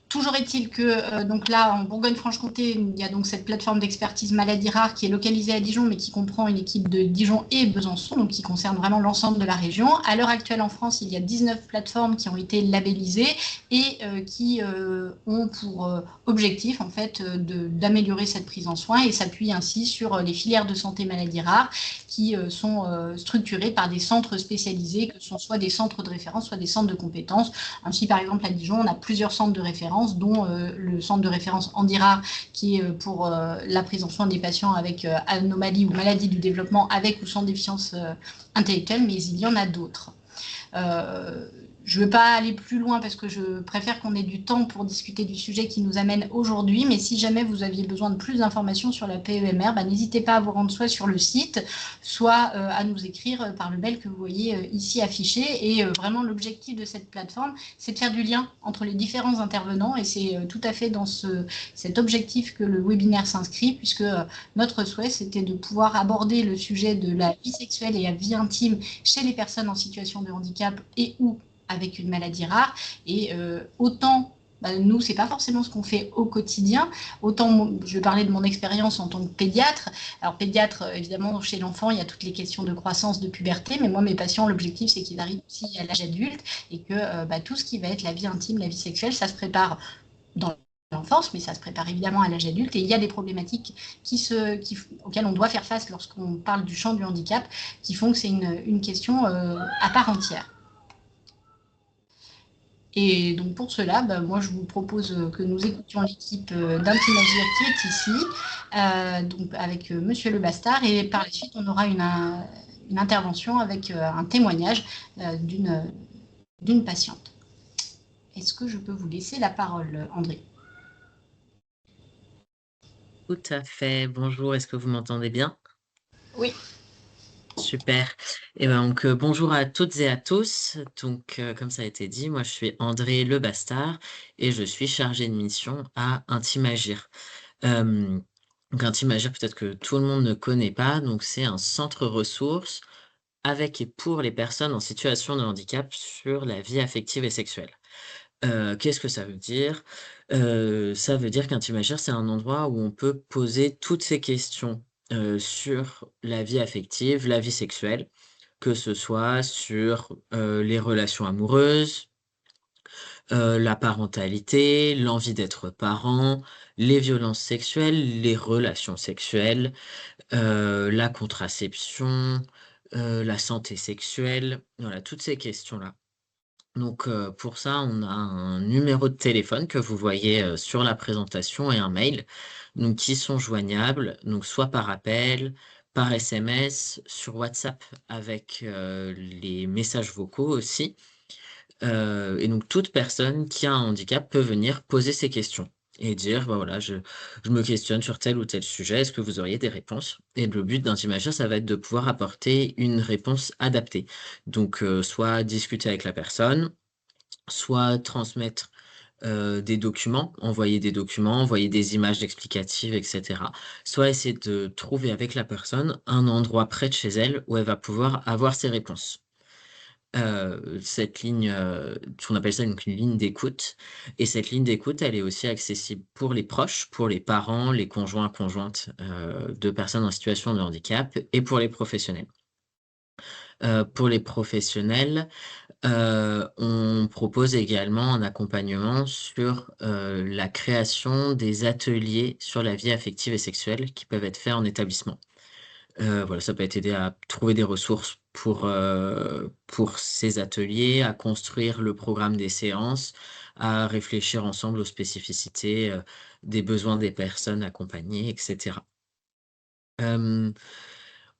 Toujours est-il que donc là, en Bourgogne-Franche-Comté, il y a donc cette plateforme d'expertise maladies rares qui est localisée à Dijon, mais qui comprend une équipe de Dijon et Besançon, donc qui concerne vraiment l'ensemble de la région. À l'heure actuelle, en France, il y a 19 plateformes qui ont été labellisées et qui ont pour objectif, en fait, d'améliorer cette prise en soin et s'appuient ainsi sur les filières de santé maladies rares qui sont structurées par des centres spécialisés, que ce sont soit des centres de référence, soit des centres de compétences. Ainsi, par exemple, à Dijon, on a plusieurs centres de référence, dont le centre de référence Andirard, qui est pour la prise en soin des patients avec anomalies ou maladies du développement avec ou sans déficience intellectuelle, mais il y en a d'autres. Je ne veux pas aller plus loin parce que je préfère qu'on ait du temps pour discuter du sujet qui nous amène aujourd'hui, mais si jamais vous aviez besoin de plus d'informations sur la PEMR, n'hésitez pas à vous rendre soit sur le site, soit à nous écrire par le mail que vous voyez ici affiché. Et vraiment, l'objectif de cette plateforme, c'est de faire du lien entre les différents intervenants, et c'est tout à fait dans cet objectif que le webinaire s'inscrit, puisque notre souhait, c'était de pouvoir aborder le sujet de la vie sexuelle et la vie intime chez les personnes en situation de handicap et ou avec une maladie rare. Et autant nous, c'est pas forcément ce qu'on fait au quotidien. Autant, je vais parler de mon expérience en tant que pédiatre. Alors, pédiatre, évidemment, chez l'enfant, il y a toutes les questions de croissance, de puberté, mais moi, mes patients, l'objectif, c'est qu'ils arrivent aussi à l'âge adulte et que tout ce qui va être la vie intime, la vie sexuelle, ça se prépare dans l'enfance, mais ça se prépare évidemment à l'âge adulte. Et il y a des problématiques auxquelles on doit faire face lorsqu'on parle du champ du handicap, qui font que c'est une question à part entière. Et donc pour cela, moi je vous propose que nous écoutions l'équipe d'Intimagir qui est ici, donc avec Monsieur Le Bastard, et par la suite on aura une intervention avec un témoignage d'une patiente. Est-ce que je peux vous laisser la parole, André? Tout à fait. Bonjour, est-ce que vous m'entendez bien? Oui. Super. Et donc, bonjour à toutes et à tous. Donc, comme ça a été dit, moi je suis André Le Bastard et je suis chargé de mission à Intimagir. Donc Intimagir, peut-être que tout le monde ne connaît pas, donc c'est un centre ressources avec et pour les personnes en situation de handicap sur la vie affective et sexuelle. Qu'est-ce que ça veut dire? Ça veut dire qu'Intimagir, c'est un endroit où on peut poser toutes ces questions, sur la vie affective, la vie sexuelle, que ce soit sur, les relations amoureuses, la parentalité, l'envie d'être parent, les violences sexuelles, les relations sexuelles, la contraception, la santé sexuelle, voilà, toutes ces questions-là. Donc, pour ça, on a un numéro de téléphone que vous voyez, sur la présentation et un mail, donc qui sont joignables, donc soit par appel, par SMS, sur WhatsApp avec, les messages vocaux aussi. Et donc toute personne qui a un handicap peut venir poser ses questions et dire: «Bah, voilà, je me questionne sur tel ou tel sujet, est-ce que vous auriez des réponses?» Et le but d'Intimagir, ça va être de pouvoir apporter une réponse adaptée. Donc, soit discuter avec la personne, soit transmettre, des documents, envoyer des images explicatives et cetera. Soit essayer de trouver avec la personne un endroit près de chez elle où elle va pouvoir avoir ses réponses. Cette ligne, on appelle ça donc une ligne d'écoute, et cette ligne d'écoute, elle est aussi accessible pour les proches, pour les parents, les conjoints, conjointes, de personnes en situation de handicap, et pour les professionnels. Pour les professionnels, on propose également un accompagnement sur, la création des ateliers sur la vie affective et sexuelle qui peuvent être faits en établissement. Voilà, ça peut être aider à trouver des ressources pour ces ateliers, à construire le programme des séances, à réfléchir ensemble aux spécificités, des besoins des personnes accompagnées, et cetera. Hem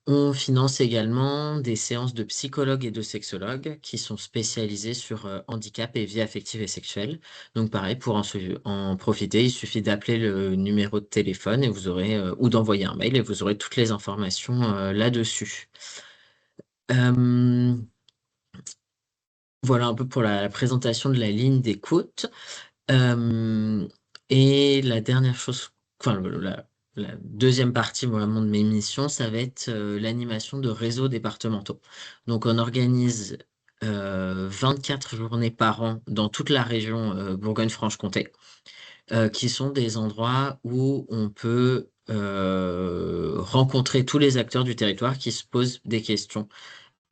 On finance également des séances de psychologues et de sexologues qui sont spécialisés sur, handicap et vie affective et sexuelle. Donc pareil, pour en profiter, il suffit d'appeler le numéro de téléphone et vous aurez, ou d'envoyer un mail et vous aurez toutes les informations, là-dessus. Hem, voilà un peu pour la présentation de la ligne d'écoute. Hem Et la dernière chose, enfin la 2e partie vraiment de mes missions, ça va être, l'animation de réseaux départementaux. Donc on organise 24 journées par an dans toute la région Bourgogne-Franche-Comté, qui sont des endroits où on peut rencontrer tous les acteurs du territoire qui se posent des questions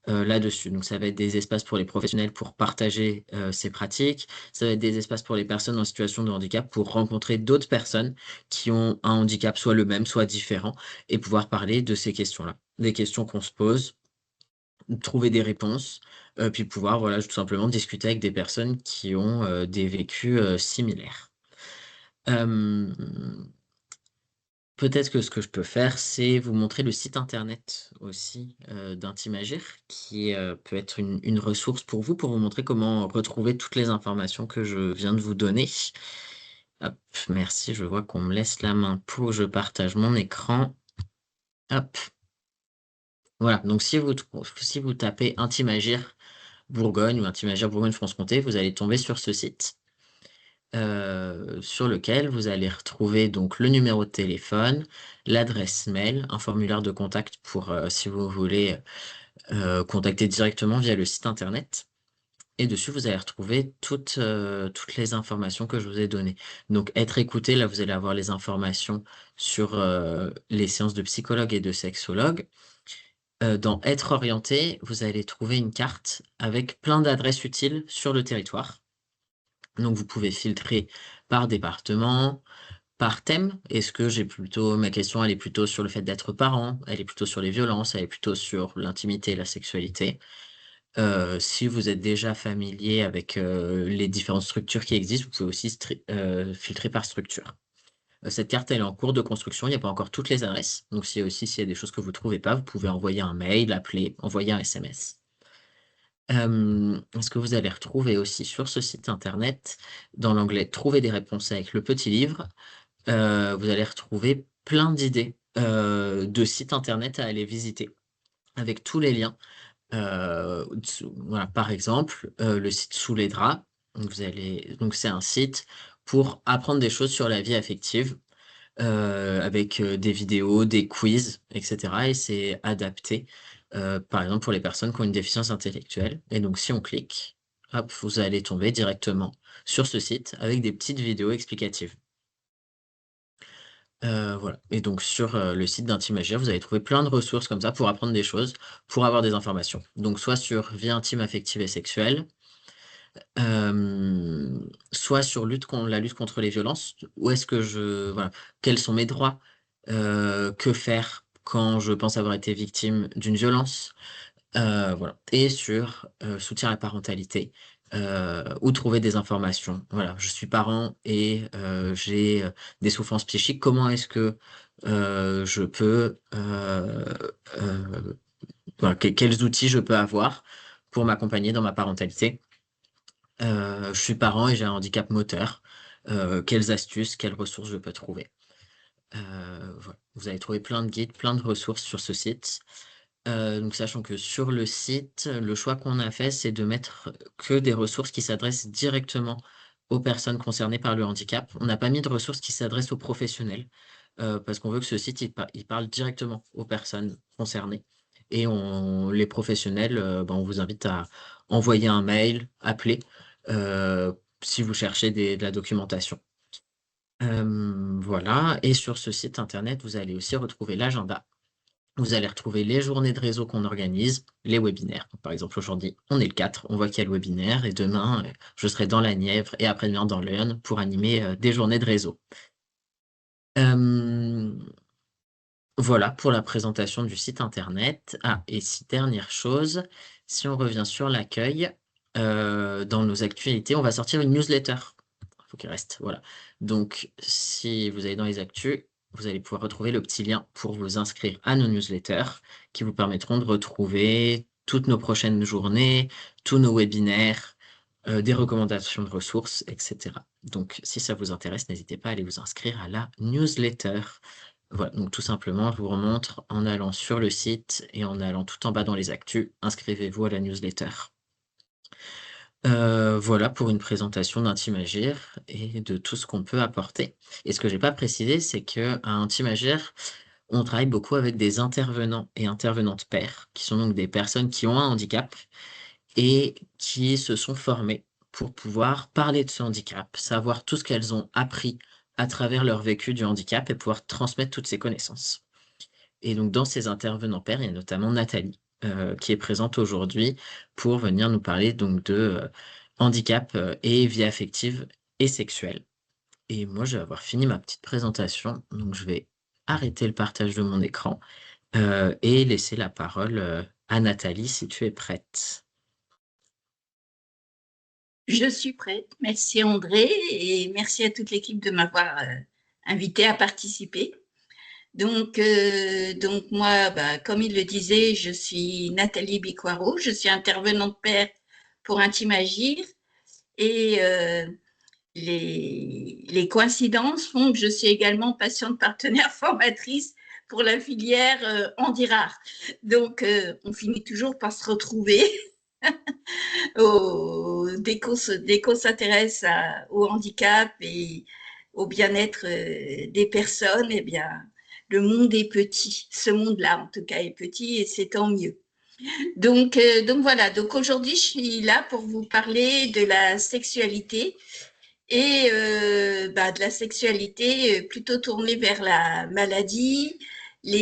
là-dessus. Donc, ça va être des espaces pour les professionnels pour partager ces pratiques. Ça va être des espaces pour les personnes en situation de handicap pour rencontrer d'autres personnes qui ont un handicap, soit le même, soit différent, et pouvoir parler de ces questions-là. Des questions qu'on se pose, trouver des réponses, puis pouvoir, voilà, tout simplement discuter avec des personnes qui ont des vécus similaires. Euh, Peut-être que ce que je peux faire, c'est vous montrer le site internet aussi d'Intimagir, qui peut être une ressource pour vous montrer comment retrouver toutes les informations que je viens de vous donner. Hop, merci, je vois qu'on me laisse la main pour que je partage mon écran. Hop, voilà. Donc si vous tapez Intimagir Bourgogne ou Intimagir Bourgogne-Franche-Comté, vous allez tomber sur ce site. Sur lequel vous allez retrouver donc le numéro de téléphone, l'adresse mail, un formulaire de contact pour si vous voulez contacter directement via le site internet. Et dessus, vous allez retrouver toutes les informations que je vous ai données. Donc, être écouté, là, vous allez avoir les informations sur les séances de psychologue et de sexologue. Dans être orienté, vous allez trouver une carte avec plein d'adresses utiles sur le territoire. Donc, vous pouvez filtrer par département, par thème. Est-ce que ma question, elle est plutôt sur le fait d'être parent, elle est plutôt sur les violences, elle est plutôt sur l'intimité et la sexualité. Si vous êtes déjà familier avec les différentes structures qui existent, vous pouvez aussi filtrer par structure. Cette carte, elle est en cours de construction, il n'y a pas encore toutes les adresses. Donc, s'il y a des choses que vous ne trouvez pas, vous pouvez envoyer un mail, appeler, envoyer un SMS. Ce que vous allez retrouver aussi sur ce site internet, dans l'onglet Trouver des réponses avec le petit livre, vous allez retrouver plein d'idées de sites internet à aller visiter avec tous les liens. Voilà, par exemple, le site Sous les draps. Donc c'est un site pour apprendre des choses sur la vie affective avec des vidéos, des quiz, etc. Et c'est adapté, par exemple, pour les personnes qui ont une déficience intellectuelle. Et donc, si on clique, hop, vous allez tomber directement sur ce site avec des petites vidéos explicatives. Voilà. Et donc, sur le site d'Intimagir, vous allez trouver plein de ressources comme ça pour apprendre des choses, pour avoir des informations. Donc, soit sur vie intime, affective et sexuelle, soit sur la lutte contre les violences. Où est-ce que voilà, quels sont mes droits? Que faire quand je pense avoir été victime d'une violence? Voilà. Et sur soutien à la parentalité, où trouver des informations. Voilà, je suis parent et j'ai des souffrances psychiques. Comment est-ce que je peux, voilà, quels outils je peux avoir pour m'accompagner dans ma parentalité? Je suis parent et j'ai un handicap moteur. Quelles astuces, quelles ressources je peux trouver? Voilà. Vous allez trouver plein de guides, plein de ressources sur ce site. Donc sachant que sur le site, le choix qu'on a fait, c'est de mettre que des ressources qui s'adressent directement aux personnes concernées par le handicap. On n'a pas mis de ressources qui s'adressent aux professionnels, parce qu'on veut que ce site, il parle directement aux personnes concernées. Et les professionnels, on vous invite à envoyer un mail, appeler, si vous cherchez de la documentation. Voilà. Et sur ce site internet, vous allez aussi retrouver l'agenda. Vous allez retrouver les journées de réseau qu'on organise, les webinaires. Par exemple, aujourd'hui, on est le 4, on voit qu'il y a le webinaire, et demain, je serai dans la Nièvre et après-demain dans l'Eurne pour animer des journées de réseau. Voilà pour la présentation du site internet. Ah, et dernière chose, si on revient sur l'accueil, dans nos actualités, on va sortir une newsletter. Il faut qu'il reste, voilà. Donc, si vous allez dans les actus, vous allez pouvoir retrouver le petit lien pour vous inscrire à nos newsletters qui vous permettront de retrouver toutes nos prochaines journées, tous nos webinaires, des recommandations de ressources, etc. Donc, si ça vous intéresse, n'hésitez pas à aller vous inscrire à la newsletter. Voilà, donc tout simplement, je vous remontre en allant sur le site et en allant tout en bas dans les actus, inscrivez-vous à la newsletter. Voilà pour une présentation d'Intimagir et de tout ce qu'on peut apporter. Et ce que j'ai pas précisé, c'est qu'à Intimagir, on travaille beaucoup avec des intervenants et intervenantes pairs, qui sont donc des personnes qui ont un handicap et qui se sont formées pour pouvoir parler de ce handicap, savoir tout ce qu'elles ont appris à travers leur vécu du handicap et pouvoir transmettre toutes ces connaissances. Et donc dans ces intervenants pairs, il y a notamment Nathalie, qui est présente aujourd'hui pour venir nous parler donc de, handicap, et vie affective et sexuelle. Et moi, je vais avoir fini ma petite présentation, donc je vais arrêter le partage de mon écran, et laisser la parole, à Nathalie si tu es prête. Je suis prête. Merci André et merci à toute l'équipe de m'avoir invité à participer. Donc moi, comme il le disait, je suis Nathalie Biquaro, je suis intervenante pair pour Intimagir et les coïncidences font que je suis également patiente partenaire formatrice pour la filière Handirard. Donc on finit toujours par se retrouver dès qu'on s'intéresse au handicap et au bien-être des personnes, eh bien, le monde est petit. Ce monde-là, en tout cas, est petit et c'est tant mieux. Donc voilà. Donc aujourd'hui, je suis là pour vous parler de la sexualité et de la sexualité plutôt tournée vers la maladie, la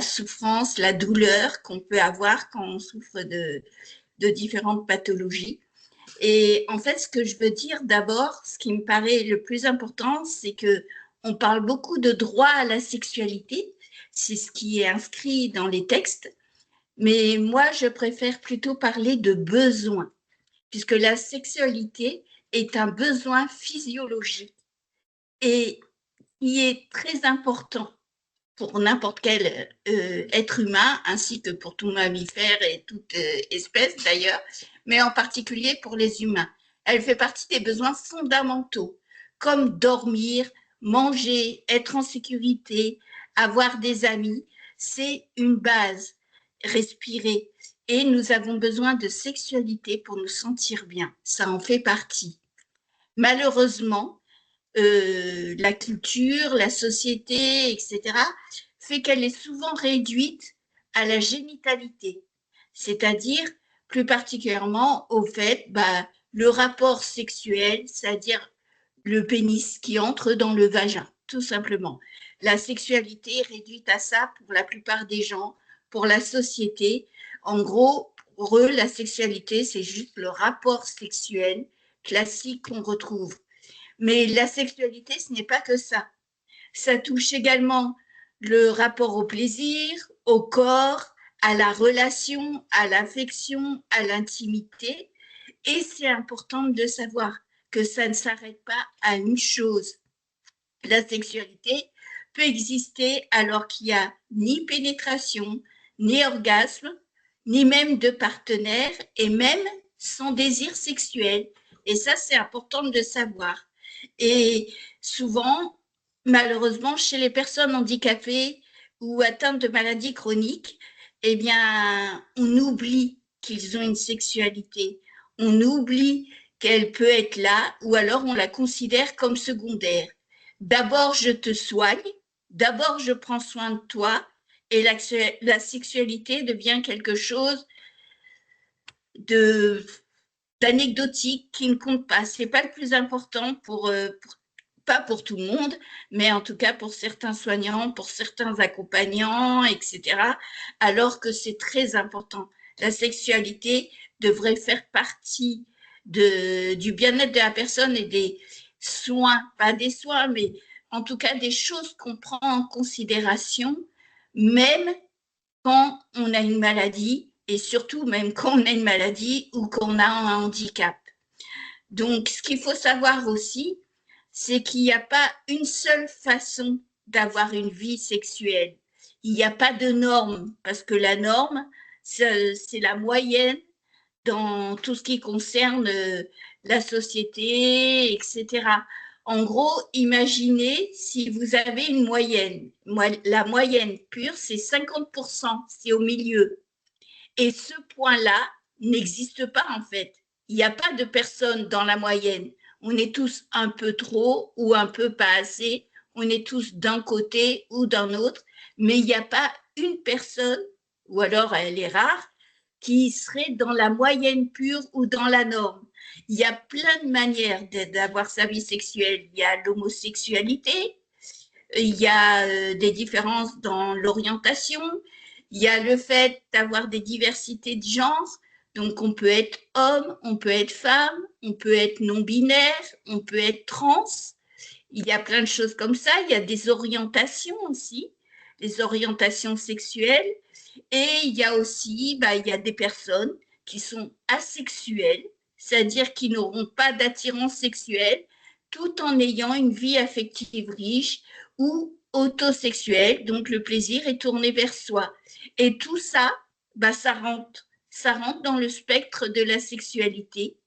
souffrance, la douleur qu'on peut avoir quand on souffre de différentes pathologies. Et en fait, ce que je veux dire d'abord, ce qui me paraît le plus important, c'est que on parle beaucoup de droit à la sexualité, c'est ce qui est inscrit dans les textes, mais moi, je préfère plutôt parler de besoin, puisque la sexualité est un besoin physiologique et qui est très important pour n'importe quel être humain, ainsi que pour tout mammifère et toute espèce d'ailleurs, mais en particulier pour les humains. Elle fait partie des besoins fondamentaux, comme dormir, manger, être en sécurité, avoir des amis. C'est une base, respirer. Et nous avons besoin de sexualité pour nous sentir bien. Ça en fait partie. Malheureusement, la culture, la société, etc., fait qu'elle est souvent réduite à la génitalité, c'est-à-dire plus particulièrement au fait, le rapport sexuel, c'est-à-dire le pénis qui entre dans le vagin, tout simplement. La sexualité est réduite à ça pour la plupart des gens, pour la société. En gros, pour eux, la sexualité, c'est juste le rapport sexuel classique qu'on retrouve. Mais la sexualité, ce n'est pas que ça. Ça touche également le rapport au plaisir, au corps, à la relation, à l'affection, à l'intimité. Et c'est important de savoir que ça ne s'arrête pas à une chose. La sexualité peut exister alors qu'il n'y a ni pénétration, ni orgasme, ni même de partenaire, et même sans désir sexuel. Et ça, c'est important de savoir. Et souvent, malheureusement, chez les personnes handicapées ou atteintes de maladies chroniques, eh bien, on oublie qu'ils ont une sexualité. On oublie qu'elle peut être là, ou alors on la considère comme secondaire. D'abord, je te soigne, d'abord, je prends soin de toi, et la sexualité devient quelque chose d'anecdotique qui ne compte pas. Ce n'est pas le plus important pas pour tout le monde, mais en tout cas pour certains soignants, pour certains accompagnants, etc., alors que c'est très important. La sexualité devrait faire partie du bien-être de la personne et des soins, pas des soins, mais en tout cas des choses qu'on prend en considération, même quand on a une maladie et surtout même quand on a une maladie ou qu'on a un handicap. Donc, ce qu'il faut savoir aussi, c'est qu'il n'y a pas une seule façon d'avoir une vie sexuelle. Il n'y a pas de norme, parce que la norme, c'est la moyenne dans tout ce qui concerne la société, etc. En gros, imaginez si vous avez une moyenne. La moyenne pure, c'est 50%, c'est au milieu. Et ce point-là n'existe pas en fait. Il n'y a pas de personne dans la moyenne. On est tous un peu trop ou un peu pas assez. On est tous d'un côté ou d'un autre. Mais il n'y a pas une personne, ou alors elle est rare, qui serait dans la moyenne pure ou dans la norme. Il y a plein de manières d'avoir sa vie sexuelle. Il y a l'homosexualité, il y a des différences dans l'orientation, il y a le fait d'avoir des diversités de genres. Donc, on peut être homme, on peut être femme, on peut être non-binaire, on peut être trans. Il y a plein de choses comme ça. Il y a des orientations aussi, des orientations sexuelles. Et il y a aussi, il y a des personnes qui sont asexuelles, c'est-à-dire qui n'auront pas d'attirance sexuelle tout en ayant une vie affective riche ou autosexuelle, donc le plaisir est tourné vers soi. Et tout ça, ça rentre dans le spectre de la sexualité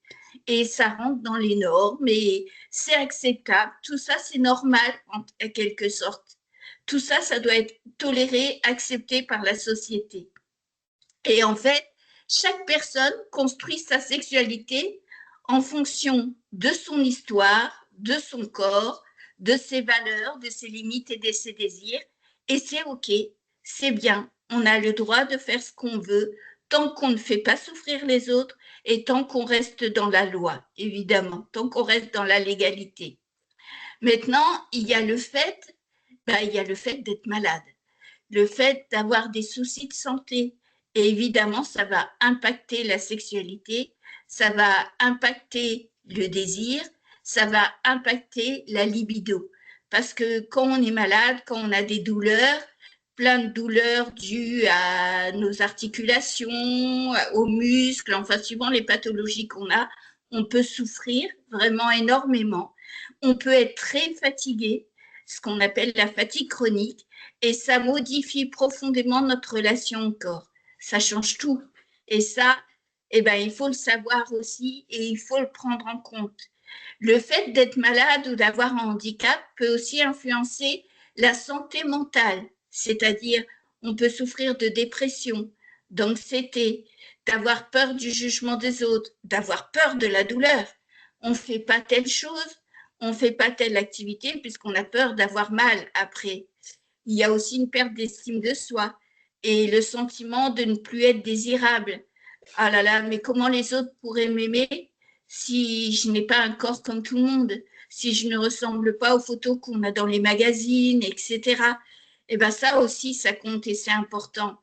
et ça rentre dans les normes et c'est acceptable. Tout ça, c'est normal en quelque sorte. Tout ça, ça doit être toléré, accepté par la société. Et en fait, chaque personne construit sa sexualité en fonction de son histoire, de son corps, de ses valeurs, de ses limites et de ses désirs. Et c'est OK, c'est bien. On a le droit de faire ce qu'on veut tant qu'on ne fait pas souffrir les autres et tant qu'on reste dans la loi, évidemment, tant qu'on reste dans la légalité. Maintenant, il y a le fait d'être malade, le fait d'avoir des soucis de santé. Et évidemment, ça va impacter la sexualité, ça va impacter le désir, ça va impacter la libido. Parce que quand on est malade, quand on a des douleurs, plein de douleurs dues à nos articulations, aux muscles, enfin, suivant les pathologies qu'on a, on peut souffrir vraiment énormément. On peut être très fatigué, ce qu'on appelle la fatigue chronique, et ça modifie profondément notre relation au corps. Ça change tout. Et ça, il faut le savoir aussi et il faut le prendre en compte. Le fait d'être malade ou d'avoir un handicap peut aussi influencer la santé mentale, c'est-à-dire on peut souffrir de dépression, d'anxiété, d'avoir peur du jugement des autres, d'avoir peur de la douleur. On ne fait pas telle chose, on ne fait pas telle activité puisqu'on a peur d'avoir mal après. Il y a aussi une perte d'estime de soi et le sentiment de ne plus être désirable. Ah là là, mais comment les autres pourraient m'aimer si je n'ai pas un corps comme tout le monde, si je ne ressemble pas aux photos qu'on a dans les magazines, etc. Et bien ça aussi, ça compte et c'est important.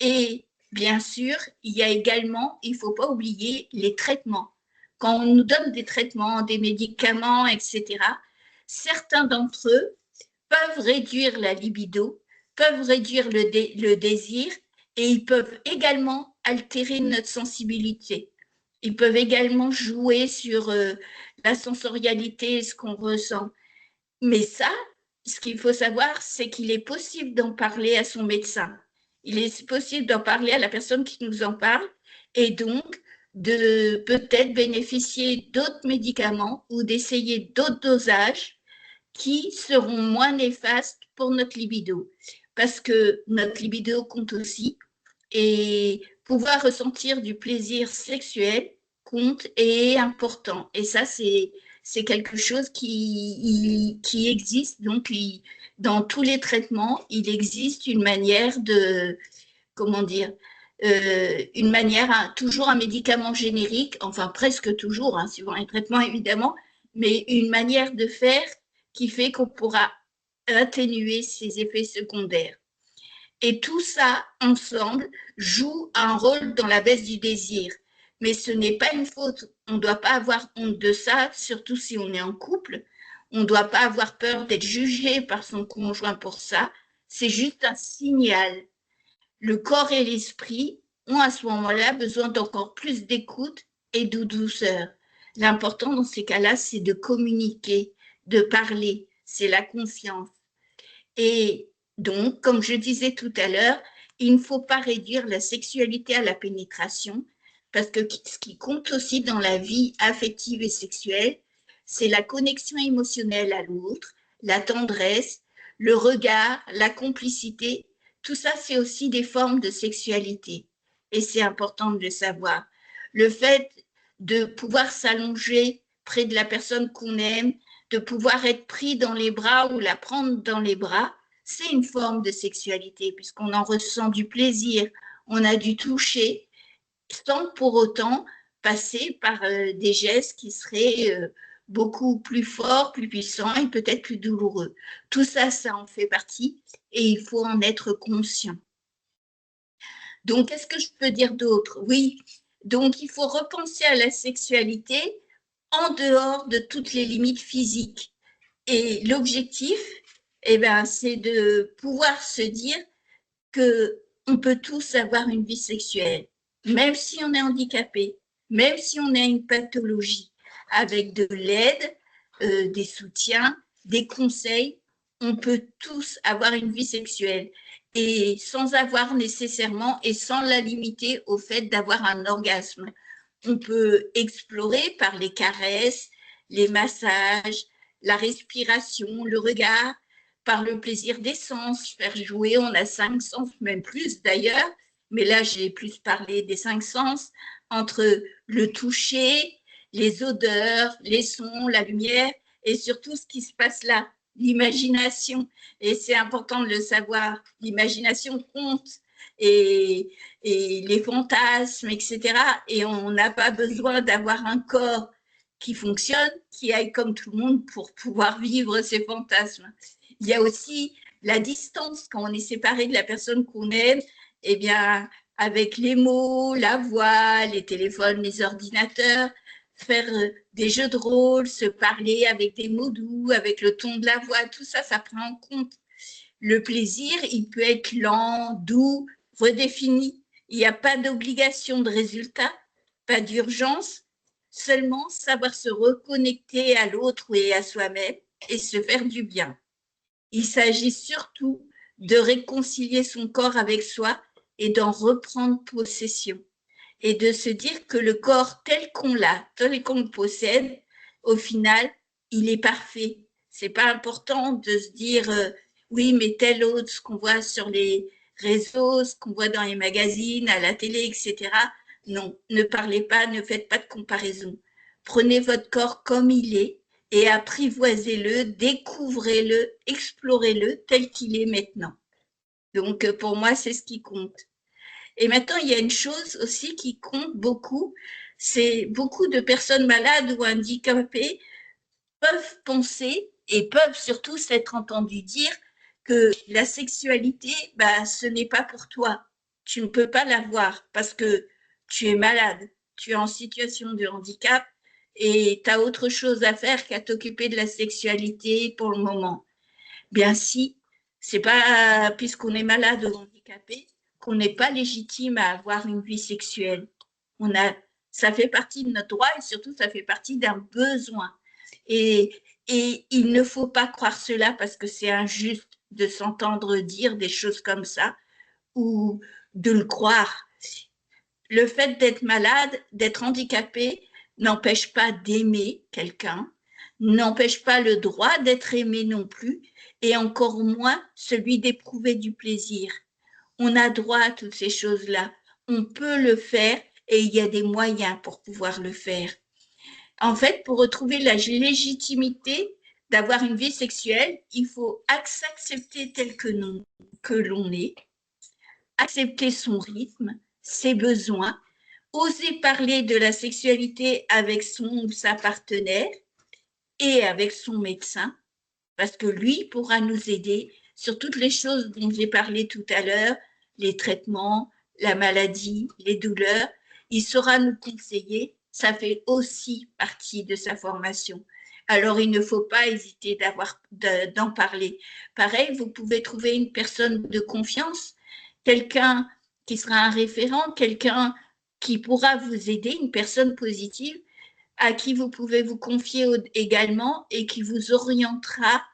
Et bien sûr, il y a également, il ne faut pas oublier les traitements. Quand on nous donne des traitements, des médicaments, etc., certains d'entre eux peuvent réduire la libido, peuvent réduire le désir et ils peuvent également altérer notre sensibilité. Ils peuvent également jouer sur la sensorialité, ce qu'on ressent. Mais ça, ce qu'il faut savoir, c'est qu'il est possible d'en parler à son médecin. Il est possible d'en parler à la personne qui nous en parle et donc de peut-être bénéficier d'autres médicaments ou d'essayer d'autres dosages qui seront moins néfastes pour notre libido. Parce que notre libido compte aussi et pouvoir ressentir du plaisir sexuel compte et est important. Et ça, c'est quelque chose qui existe. Donc, dans tous les traitements, il existe une manière de, comment dire, une manière, toujours un médicament générique, enfin presque toujours, suivant les traitements évidemment, mais une manière de faire qui fait qu'on pourra atténuer ces effets secondaires. Et tout ça, ensemble, joue un rôle dans la baisse du désir. Mais ce n'est pas une faute. On ne doit pas avoir honte de ça, surtout si on est en couple. On ne doit pas avoir peur d'être jugé par son conjoint pour ça. C'est juste un signal. Le corps et l'esprit ont à ce moment-là besoin d'encore plus d'écoute et de douceur. L'important dans ces cas-là, c'est de communiquer, de parler. C'est la confiance. Et donc, comme je disais tout à l'heure, il ne faut pas réduire la sexualité à la pénétration, parce que ce qui compte aussi dans la vie affective et sexuelle, c'est la connexion émotionnelle à l'autre, la tendresse, le regard, la complicité. Tout ça, c'est aussi des formes de sexualité. Et c'est important de le savoir. Le fait de pouvoir s'allonger près de la personne qu'on aime, de pouvoir être pris dans les bras ou la prendre dans les bras, c'est une forme de sexualité puisqu'on en ressent du plaisir, on a du toucher sans pour autant passer par des gestes qui seraient beaucoup plus forts, plus puissants et peut-être plus douloureux. Tout ça, ça en fait partie et il faut en être conscient. Donc, qu'est-ce que je peux dire d'autre? Oui, donc il faut repenser à la sexualité en dehors de toutes les limites physiques. Et l'objectif, eh ben, c'est de pouvoir se dire qu'on peut tous avoir une vie sexuelle, même si on est handicapé, même si on a une pathologie, avec de l'aide, des soutiens, des conseils, on peut tous avoir une vie sexuelle et sans avoir nécessairement et sans la limiter au fait d'avoir un orgasme. On peut explorer par les caresses, les massages, la respiration, le regard, par le plaisir des sens, faire jouer, on a 5 sens, même plus d'ailleurs, mais là j'ai plus parlé des 5 sens, entre le toucher, les odeurs, les sons, la lumière, et surtout ce qui se passe là, l'imagination. Et c'est important de le savoir, l'imagination compte, et, et les fantasmes, etc. Et on n'a pas besoin d'avoir un corps qui fonctionne, qui aille comme tout le monde pour pouvoir vivre ses fantasmes. Il y a aussi la distance quand on est séparé de la personne qu'on aime, eh bien, avec les mots, la voix, les téléphones, les ordinateurs, faire des jeux de rôle, se parler avec des mots doux, avec le ton de la voix, tout ça, ça prend en compte. Le plaisir, il peut être lent, doux, redéfini. Il n'y a pas d'obligation de résultat, pas d'urgence, seulement savoir se reconnecter à l'autre et à soi-même et se faire du bien. Il s'agit surtout de réconcilier son corps avec soi et d'en reprendre possession. Et de se dire que le corps tel qu'on l'a, tel qu'on le possède, au final, il est parfait. C'est pas important de se dire oui, mais tel autre, ce qu'on voit sur les réseaux, ce qu'on voit dans les magazines, à la télé, etc. Non, ne parlez pas, ne faites pas de comparaison. Prenez votre corps comme il est et apprivoisez-le, découvrez-le, explorez-le tel qu'il est maintenant. Donc, pour moi, c'est ce qui compte. Et maintenant, il y a une chose aussi qui compte beaucoup, c'est beaucoup de personnes malades ou handicapées peuvent penser et peuvent surtout s'être entendues dire que la sexualité, bah, ce n'est pas pour toi. Tu ne peux pas l'avoir parce que tu es malade, tu es en situation de handicap et tu as autre chose à faire qu'à t'occuper de la sexualité pour le moment. Bien si, c'est pas puisqu'on est malade ou handicapé qu'on n'est pas légitime à avoir une vie sexuelle. On a, ça fait partie de notre droit et surtout ça fait partie d'un besoin. Et, et il ne faut pas croire cela parce que c'est injuste de s'entendre dire des choses comme ça ou de le croire. Le fait d'être malade, d'être handicapé, n'empêche pas d'aimer quelqu'un, n'empêche pas le droit d'être aimé non plus, et encore moins celui d'éprouver du plaisir. On a droit à toutes ces choses-là. On peut le faire et il y a des moyens pour pouvoir le faire. En fait, pour retrouver la légitimité d'avoir une vie sexuelle, il faut s'accepter tel que l'on est, accepter son rythme, ses besoins, oser parler de la sexualité avec son ou sa partenaire et avec son médecin, parce que lui pourra nous aider sur toutes les choses dont j'ai parlé tout à l'heure, les traitements, la maladie, les douleurs. Il saura nous conseiller. Ça fait aussi partie de sa formation. Alors, il ne faut pas hésiter d'en parler. Pareil, vous pouvez trouver une personne de confiance, quelqu'un qui sera un référent, quelqu'un qui pourra vous aider, une personne positive à qui vous pouvez vous confier également et qui vous orientera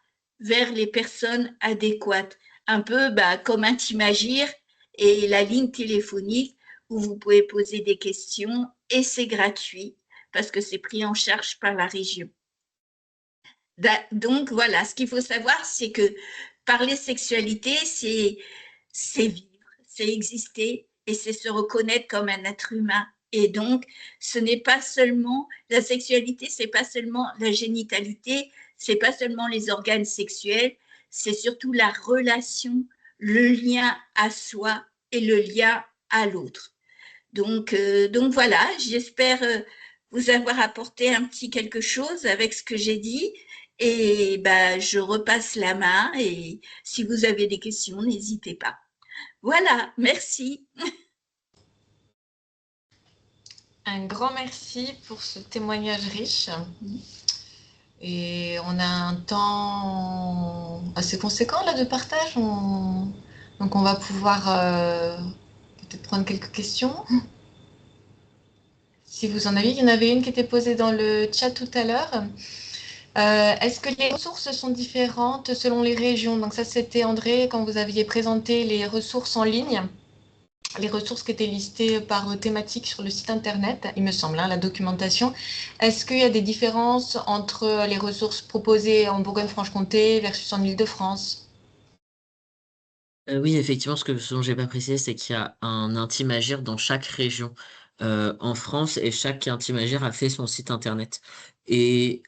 vers les personnes adéquates. Un peu comme Intimagir et la ligne téléphonique où vous pouvez poser des questions et c'est gratuit parce que c'est pris en charge par la région. Donc voilà, ce qu'il faut savoir, c'est que parler sexualité, c'est vivre, c'est exister et c'est se reconnaître comme un être humain. Et donc, ce n'est pas seulement la sexualité, c'est pas seulement la génitalité, c'est pas seulement les organes sexuels, c'est surtout la relation, le lien à soi et le lien à l'autre. Donc voilà, j'espère vous avoir apporté un petit quelque chose avec ce que j'ai dit. Et bah, je repasse la main et si vous avez des questions, n'hésitez pas. Voilà, merci. Un grand merci pour ce témoignage riche. Et on a un temps assez conséquent là de partage. Donc on va pouvoir peut-être prendre quelques questions. Si vous en avez, il y en avait une qui était posée dans le chat tout à l'heure. Est-ce que les ressources sont différentes selon les régions? Donc ça, c'était André, quand vous aviez présenté les ressources en ligne, les ressources qui étaient listées par thématique sur le site internet, il me semble, hein, la documentation. Est-ce qu'il y a des différences entre les ressources proposées en Bourgogne-Franche-Comté versus en Île-de-France? Oui, effectivement, ce dont j'ai pas précisé, c'est qu'il y a un Intime Agir dans chaque région en France et chaque Intime Agir a fait son site internet et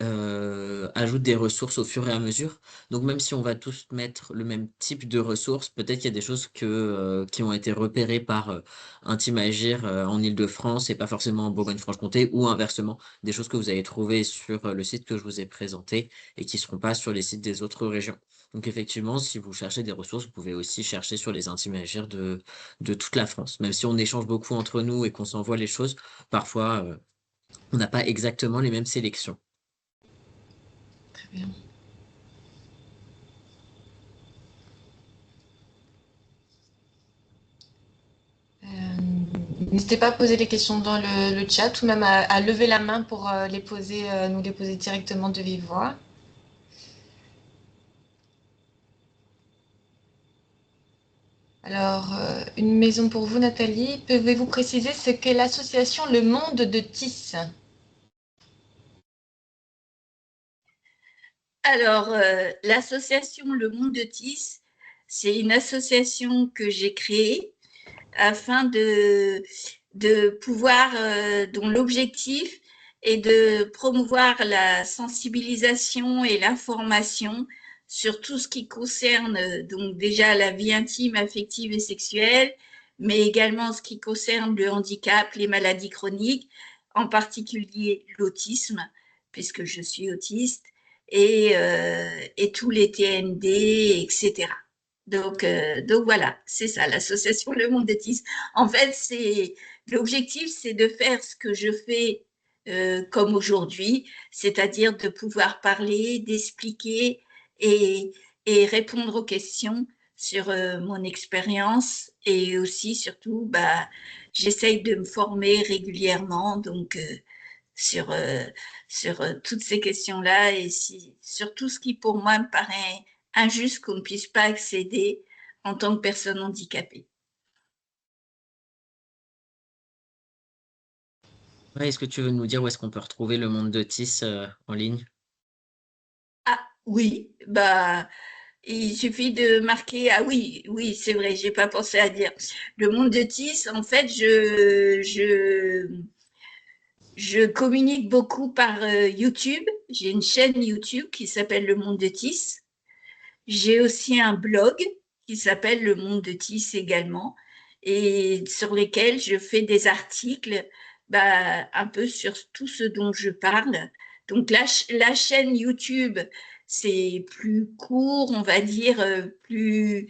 ajoute des ressources au fur et à mesure. Donc même si on va tous mettre le même type de ressources, peut-être qu'il y a des choses qui ont été repérées par Intime Agir en Île-de-France et pas forcément en Bourgogne-Franche-Comté ou inversement, des choses que vous allez trouver sur le site que je vous ai présenté et qui seront pas sur les sites des autres régions. Donc effectivement, si vous cherchez des ressources, vous pouvez aussi chercher sur les Intimes Agir de toute la France. Même si on échange beaucoup entre nous et qu'on s'envoie les choses, parfois on n'a pas exactement les mêmes sélections. Très bien. N'hésitez pas à poser les questions dans le chat ou même à lever la main pour les poser, nous les poser directement de vive voix. Alors, une maison pour vous, Nathalie. Pouvez-vous préciser ce qu'est l'association Le Monde de Tis? Alors, l'association Le Monde de Tis, c'est une association que j'ai créée afin de pouvoir, dont l'objectif est de promouvoir la sensibilisation et l'information sur tout ce qui concerne donc déjà la vie intime, affective et sexuelle, mais également ce qui concerne le handicap, les maladies chroniques, en particulier l'autisme, puisque je suis autiste, et tous les TND, etc. Donc voilà, c'est ça, l'association Le Monde des Tis. En fait, l'objectif, c'est de faire ce que je fais comme aujourd'hui, c'est-à-dire de pouvoir parler, d'expliquer et, et répondre aux questions sur mon expérience et aussi, surtout, bah, j'essaye de me former régulièrement, donc sur toutes ces questions-là et sur tout ce qui, pour moi, me paraît injuste qu'on ne puisse pas accéder en tant que personne handicapée. Ouais, est-ce que tu veux nous dire où est-ce qu'on peut retrouver le Monde de Tis en ligne? Ah oui, bah il suffit de marquer. Ah oui, oui, c'est vrai, j'ai pas pensé à dire. Le Monde de Tis, en fait, je communique beaucoup par YouTube. J'ai une chaîne YouTube qui s'appelle Le Monde de Tis. J'ai aussi un blog qui s'appelle Le Monde de Tis également, et sur lesquels je fais des articles bah, un peu sur tout ce dont je parle. Donc la chaîne YouTube, c'est plus court, on va dire, plus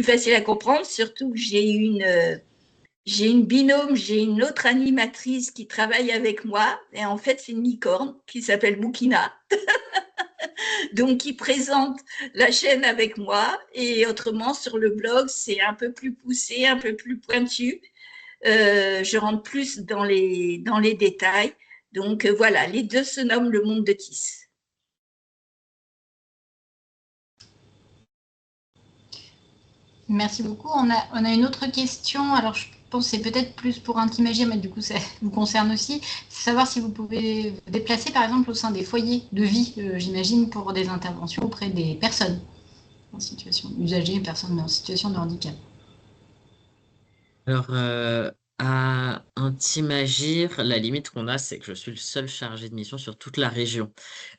facile à comprendre, surtout que j'ai une binôme, j'ai une autre animatrice qui travaille avec moi, et en fait, c'est une licorne qui s'appelle Moukina, donc qui présente la chaîne avec moi. Et autrement, sur le blog, c'est un peu plus poussé, un peu plus pointu. Je rentre plus dans les détails. Donc voilà, les deux se nomment Le Monde de Tis. Merci beaucoup. On a une autre question. Alors, je pense que c'est peut-être plus pour Intimagia, mais du coup, ça vous concerne aussi. C'est savoir si vous pouvez vous déplacer, par exemple, au sein des foyers de vie, j'imagine, pour des interventions auprès des personnes en situation usagées, personnes en situation de handicap. Alors, À Intimagir, la limite qu'on a, c'est que je suis le seul chargé de mission sur toute la région.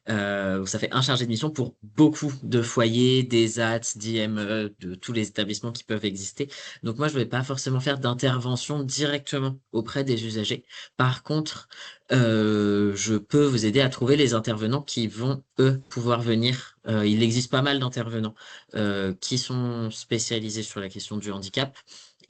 Ça fait un chargé de mission pour beaucoup de foyers, des ATS, d'IME, de tous les établissements qui peuvent exister. Donc moi, je ne vais pas forcément faire d'intervention directement auprès des usagers. Par contre, je peux vous aider à trouver les intervenants qui vont, eux, pouvoir venir. Il existe pas mal d'intervenants qui sont spécialisés sur la question du handicap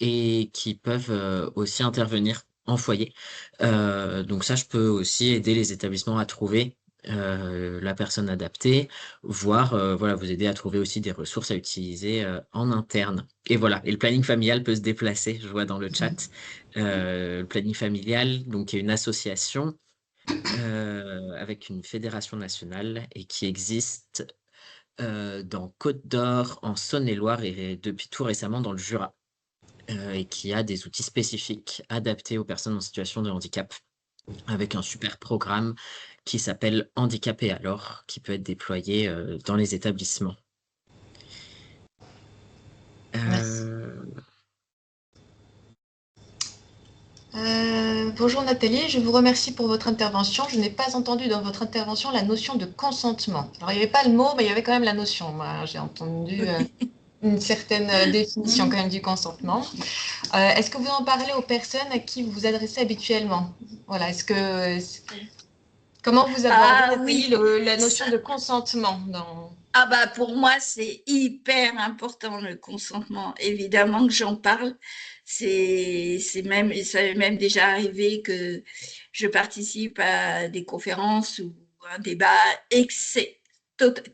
et qui peuvent aussi intervenir en foyer. Donc ça, je peux aussi aider les établissements à trouver la personne adaptée, voire voilà, vous aider à trouver aussi des ressources à utiliser en interne. Et voilà, et le planning familial peut se déplacer, je vois dans le chat. Le planning familial, donc, est une association avec une fédération nationale et qui existe dans Côte d'Or, en Saône-et-Loire et depuis tout récemment dans le Jura et qui a des outils spécifiques adaptés aux personnes en situation de handicap, avec un super programme qui s'appelle Handicapé alors, qui peut être déployé dans les établissements. Merci. Euh, Bonjour Nathalie, je vous remercie pour votre intervention. Je n'ai pas entendu dans votre intervention la notion de consentement. Alors, il n'y avait pas le mot, mais il y avait quand même la notion. Moi, j'ai entendu une certaine définition quand même du consentement. Est-ce que vous en parlez aux personnes à qui vous vous adressez habituellement? Voilà, comment vous abordez, Oui, Nathalie, la notion de consentement dans... Ah bah pour moi, c'est hyper important le consentement. Évidemment que j'en parle. Ça m'est même déjà arrivé que je participe à des conférences ou un débat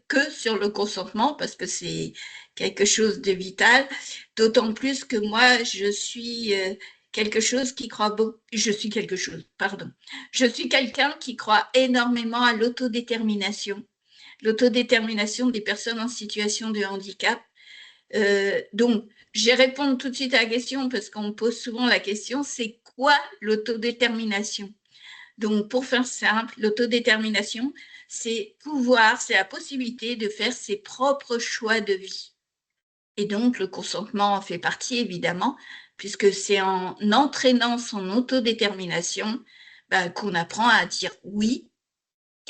que sur le consentement parce que c'est quelque chose de vital. D'autant plus que moi, je suis quelque chose qui croit beaucoup. Je suis quelque chose, pardon. Je suis quelqu'un qui croit énormément à l'autodétermination des personnes en situation de handicap. Donc, je vais répondre tout de suite à la question parce qu'on me pose souvent la question, c'est quoi l'autodétermination? Donc, pour faire simple, l'autodétermination, c'est la possibilité de faire ses propres choix de vie. Et donc, le consentement en fait partie, évidemment, puisque c'est en entraînant son autodétermination qu'on apprend à dire oui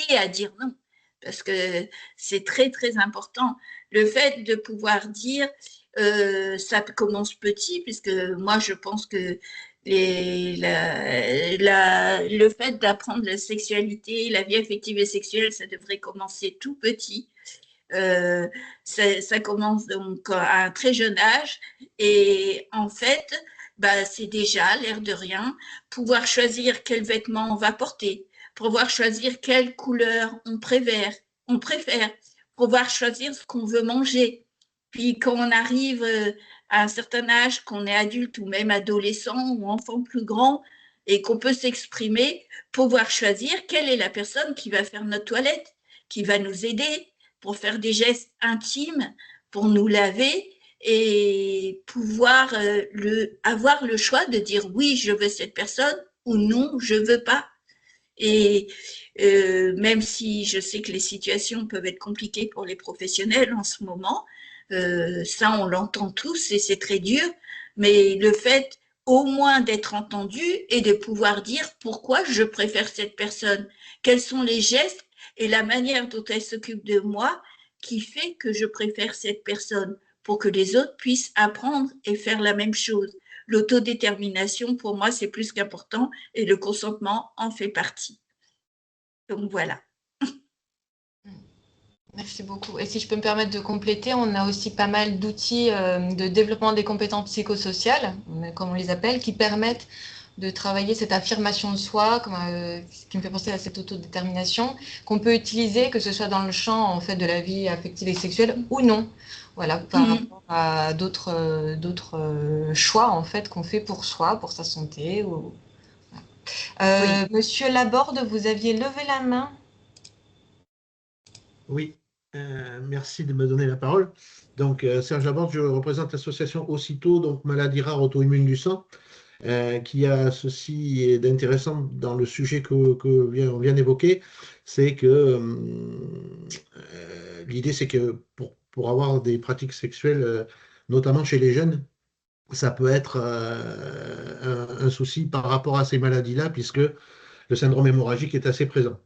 et à dire non, parce que c'est très, très important. Le fait de pouvoir dire, ça commence petit, puisque moi, je pense que le fait d'apprendre la sexualité, la vie affective et sexuelle, ça devrait commencer tout petit. Ça commence donc à un très jeune âge et en fait, c'est déjà, l'air de rien, pouvoir choisir quel vêtement on va porter, pouvoir choisir quelle couleur on préfère, pouvoir choisir ce qu'on veut manger. Puis quand on arrive à un certain âge, qu'on est adulte ou même adolescent ou enfant plus grand et qu'on peut s'exprimer, pouvoir choisir quelle est la personne qui va faire notre toilette, qui va nous aider, pour faire des gestes intimes, pour nous laver et pouvoir avoir le choix de dire oui, je veux cette personne ou non, je ne veux pas. Et même si je sais que les situations peuvent être compliquées pour les professionnels en ce moment, ça on l'entend tous et c'est très dur, mais le fait au moins d'être entendu et de pouvoir dire pourquoi je préfère cette personne, quels sont les gestes et la manière dont elle s'occupe de moi qui fait que je préfère cette personne pour que les autres puissent apprendre et faire la même chose. L'autodétermination, pour moi, c'est plus qu'important et le consentement en fait partie. Donc voilà. Merci beaucoup. Et si je peux me permettre de compléter, on a aussi pas mal d'outils de développement des compétences psychosociales, comme on les appelle, qui permettent de travailler cette affirmation de soi, ce qui me fait penser à cette autodétermination, qu'on peut utiliser, que ce soit dans le champ en fait, de la vie affective et sexuelle ou non. Voilà, par rapport à d'autres choix en fait, qu'on fait pour soi, pour sa santé. Oui. Monsieur Laborde, vous aviez levé la main. Oui, merci de me donner la parole. Donc, Serge Laborde, je représente l'association Aussitôt, donc Maladie rare auto-immune du sang, qui a ceci d'intéressant dans le sujet qu'on vient d'évoquer, c'est que l'idée, c'est que pour avoir des pratiques sexuelles, notamment chez les jeunes, ça peut être un souci par rapport à ces maladies-là, puisque le syndrome hémorragique est assez présent.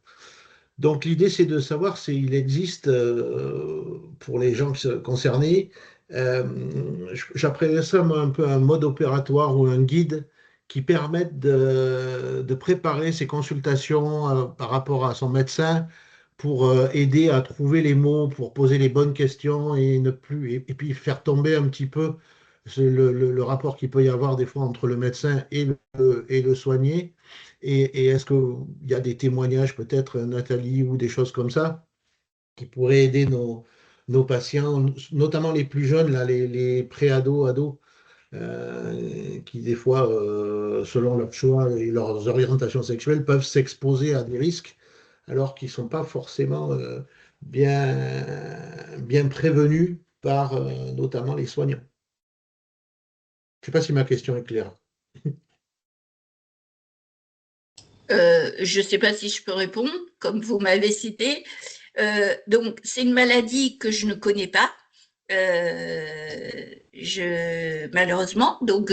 Donc l'idée, c'est de savoir s'il existe, pour les gens concernés, j'appellerais ça moi, un peu un mode opératoire ou un guide qui permette de préparer ses consultations par rapport à son médecin pour aider à trouver les mots, pour poser les bonnes questions et ne plus et puis faire tomber un petit peu le rapport qu'il peut y avoir des fois entre le médecin et le soigné. Et est-ce qu'il y a des témoignages, peut-être, Nathalie, ou des choses comme ça, qui pourraient aider nos patients, notamment les plus jeunes, là, les pré-ados, ados, qui des fois, selon leur choix et leurs orientations sexuelles, peuvent s'exposer à des risques, alors qu'ils ne sont pas forcément bien prévenus par notamment les soignants. Je ne sais pas si ma question est claire. Je ne sais pas si je peux répondre, comme vous m'avez cité. Donc, c'est une maladie que je ne connais pas, malheureusement. Donc,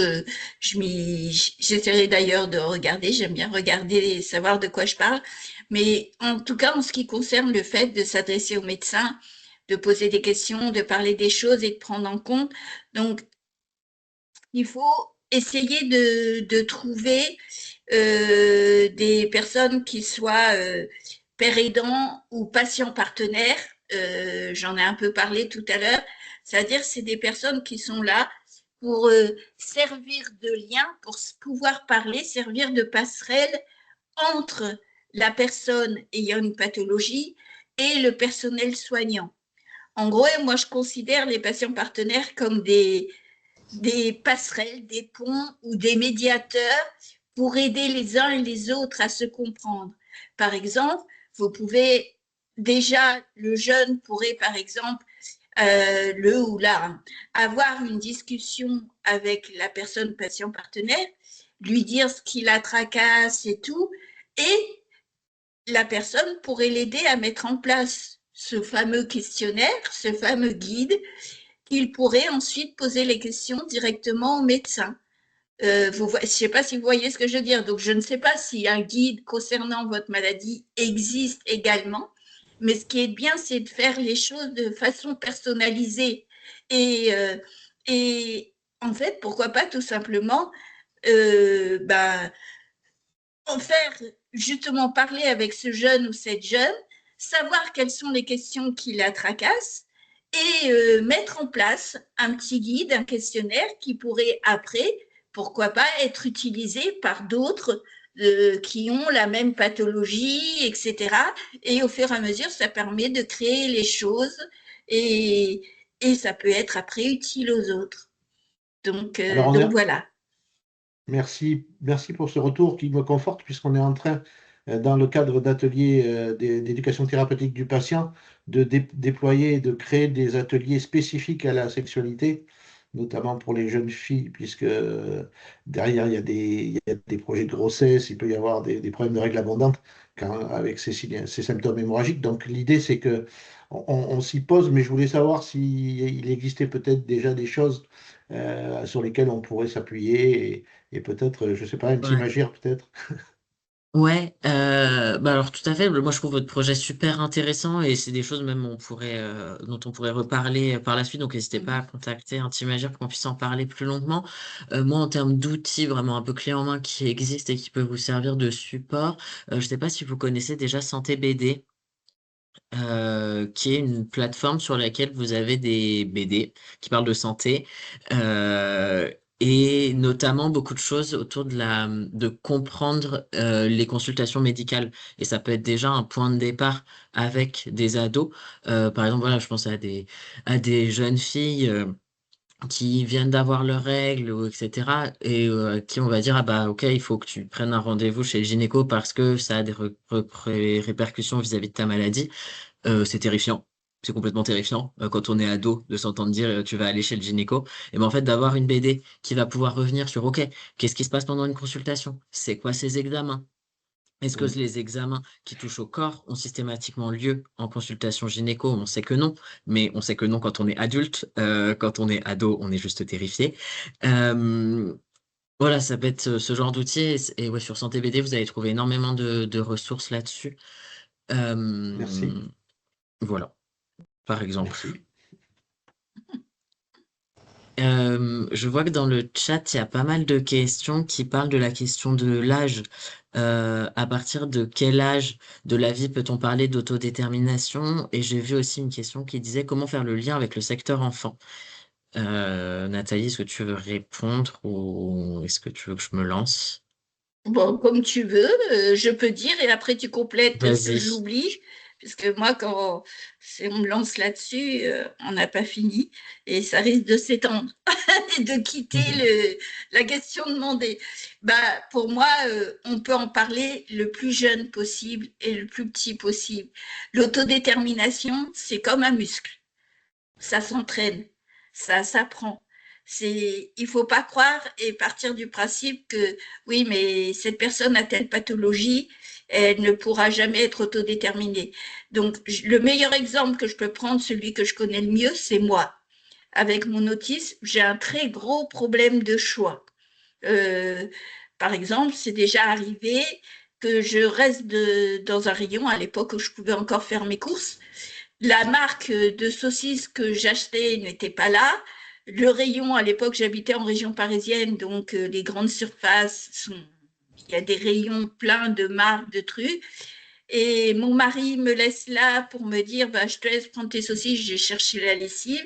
j'essaierai d'ailleurs de regarder. J'aime bien regarder et savoir de quoi je parle. Mais en tout cas, en ce qui concerne le fait de s'adresser au médecin, de poser des questions, de parler des choses et de prendre en compte. Donc, il faut essayer de trouver des personnes qui soient père aidant ou patient partenaire. J'en ai un peu parlé tout à l'heure. C'est-à-dire, c'est des personnes qui sont là pour servir de lien, pour pouvoir parler, servir de passerelle entre la personne ayant une pathologie et le personnel soignant. En gros, moi, je considère les patients partenaires comme des passerelles, des ponts ou des médiateurs pour aider les uns et les autres à se comprendre. Par exemple, vous pouvez déjà, le jeune pourrait par exemple, le ou la, avoir une discussion avec la personne patient partenaire, lui dire ce qui la tracasse et tout, et la personne pourrait l'aider à mettre en place ce fameux questionnaire, ce fameux guide, qu'il pourrait ensuite poser les questions directement au médecin. Je ne sais pas si vous voyez ce que je veux dire. Donc, je ne sais pas si un guide concernant votre maladie existe également, mais ce qui est bien, c'est de faire les choses de façon personnalisée. Et en fait, pourquoi pas tout simplement en faire justement parler avec ce jeune ou cette jeune, savoir quelles sont les questions qui la tracassent et mettre en place un petit guide, un questionnaire qui pourrait après, pourquoi pas, être utilisé par d'autres qui ont la même pathologie, etc. Et au fur et à mesure, ça permet de créer les choses et ça peut être après utile aux autres. Donc voilà. Merci pour ce retour qui me conforte, puisqu'on est en train, dans le cadre d'ateliers d'éducation thérapeutique du patient, de déployer, de créer des ateliers spécifiques à la sexualité, notamment pour les jeunes filles, puisque derrière, il y a des projets de grossesse, il peut y avoir des problèmes de règles abondantes avec ces symptômes hémorragiques. Donc l'idée, c'est que on s'y pose, mais je voulais savoir s'il existait peut-être déjà des choses sur lesquelles on pourrait s'appuyer et peut-être, je ne sais pas, un petit Ouais. magir peut-être. Ouais, alors tout à fait. Moi, je trouve votre projet super intéressant et c'est des choses même dont on pourrait reparler par la suite. Donc, n'hésitez pas à contacter un team Agir pour qu'on puisse en parler plus longuement. Moi, en termes d'outils vraiment un peu clés en main qui existent et qui peuvent vous servir de support, je ne sais pas si vous connaissez déjà Santé BD, qui est une plateforme sur laquelle vous avez des BD qui parlent de santé. euh, Et notamment beaucoup de choses autour de comprendre les consultations médicales. Et ça peut être déjà un point de départ avec des ados. Par exemple, voilà, je pense à des jeunes filles qui viennent d'avoir leurs règles, ou etc. Et qui on va dire, ah bah ok, il faut que tu prennes un rendez-vous chez le gynéco parce que ça a des répercussions vis-à-vis de ta maladie. C'est terrifiant. C'est complètement terrifiant quand on est ado de s'entendre dire tu vas aller chez le gynéco. Et ben en fait d'avoir une BD qui va pouvoir revenir sur OK, qu'est-ce qui se passe pendant une consultation? C'est quoi ces examens? Est-ce que les examens qui touchent au corps ont systématiquement lieu en consultation gynéco? On sait que non, mais on sait que non quand on est adulte. Quand on est ado, on est juste terrifié. Voilà, ça peut être ce genre d'outils. Et ouais, sur Santé BD, vous allez trouver énormément de ressources là-dessus. Merci. Voilà, par exemple. Merci. Je vois que dans le chat, il y a pas mal de questions qui parlent de la question de l'âge. À partir de quel âge de la vie peut-on parler d'autodétermination? Et j'ai vu aussi une question qui disait comment faire le lien avec le secteur enfant. Nathalie, est-ce que tu veux répondre ou est-ce que tu veux que je me lance? Bon, comme tu veux, je peux dire et après tu complètes ce que Vas-y. j'oublie, puisque moi, quand on me lance là-dessus, on n'a pas fini et ça risque de s'étendre et de quitter la question demandée. Bah, pour moi, on peut en parler le plus jeune possible et le plus petit possible. L'autodétermination, c'est comme un muscle. Ça s'entraîne, ça s'apprend. Il faut pas croire et partir du principe que oui, mais cette personne a telle pathologie, elle ne pourra jamais être autodéterminée. Donc, le meilleur exemple que je peux prendre, celui que je connais le mieux, c'est moi. Avec mon autisme, j'ai un très gros problème de choix. Euh, Par exemple, c'est déjà arrivé que je reste dans un rayon à l'époque où je pouvais encore faire mes courses. La marque de saucisses que j'achetais n'était pas là. Le rayon, à l'époque, j'habitais en région parisienne, donc les grandes surfaces, il y a des rayons pleins de marques, de trucs. Et mon mari me laisse là pour me dire, bah, je te laisse prendre tes saucisses, j'ai cherché la lessive.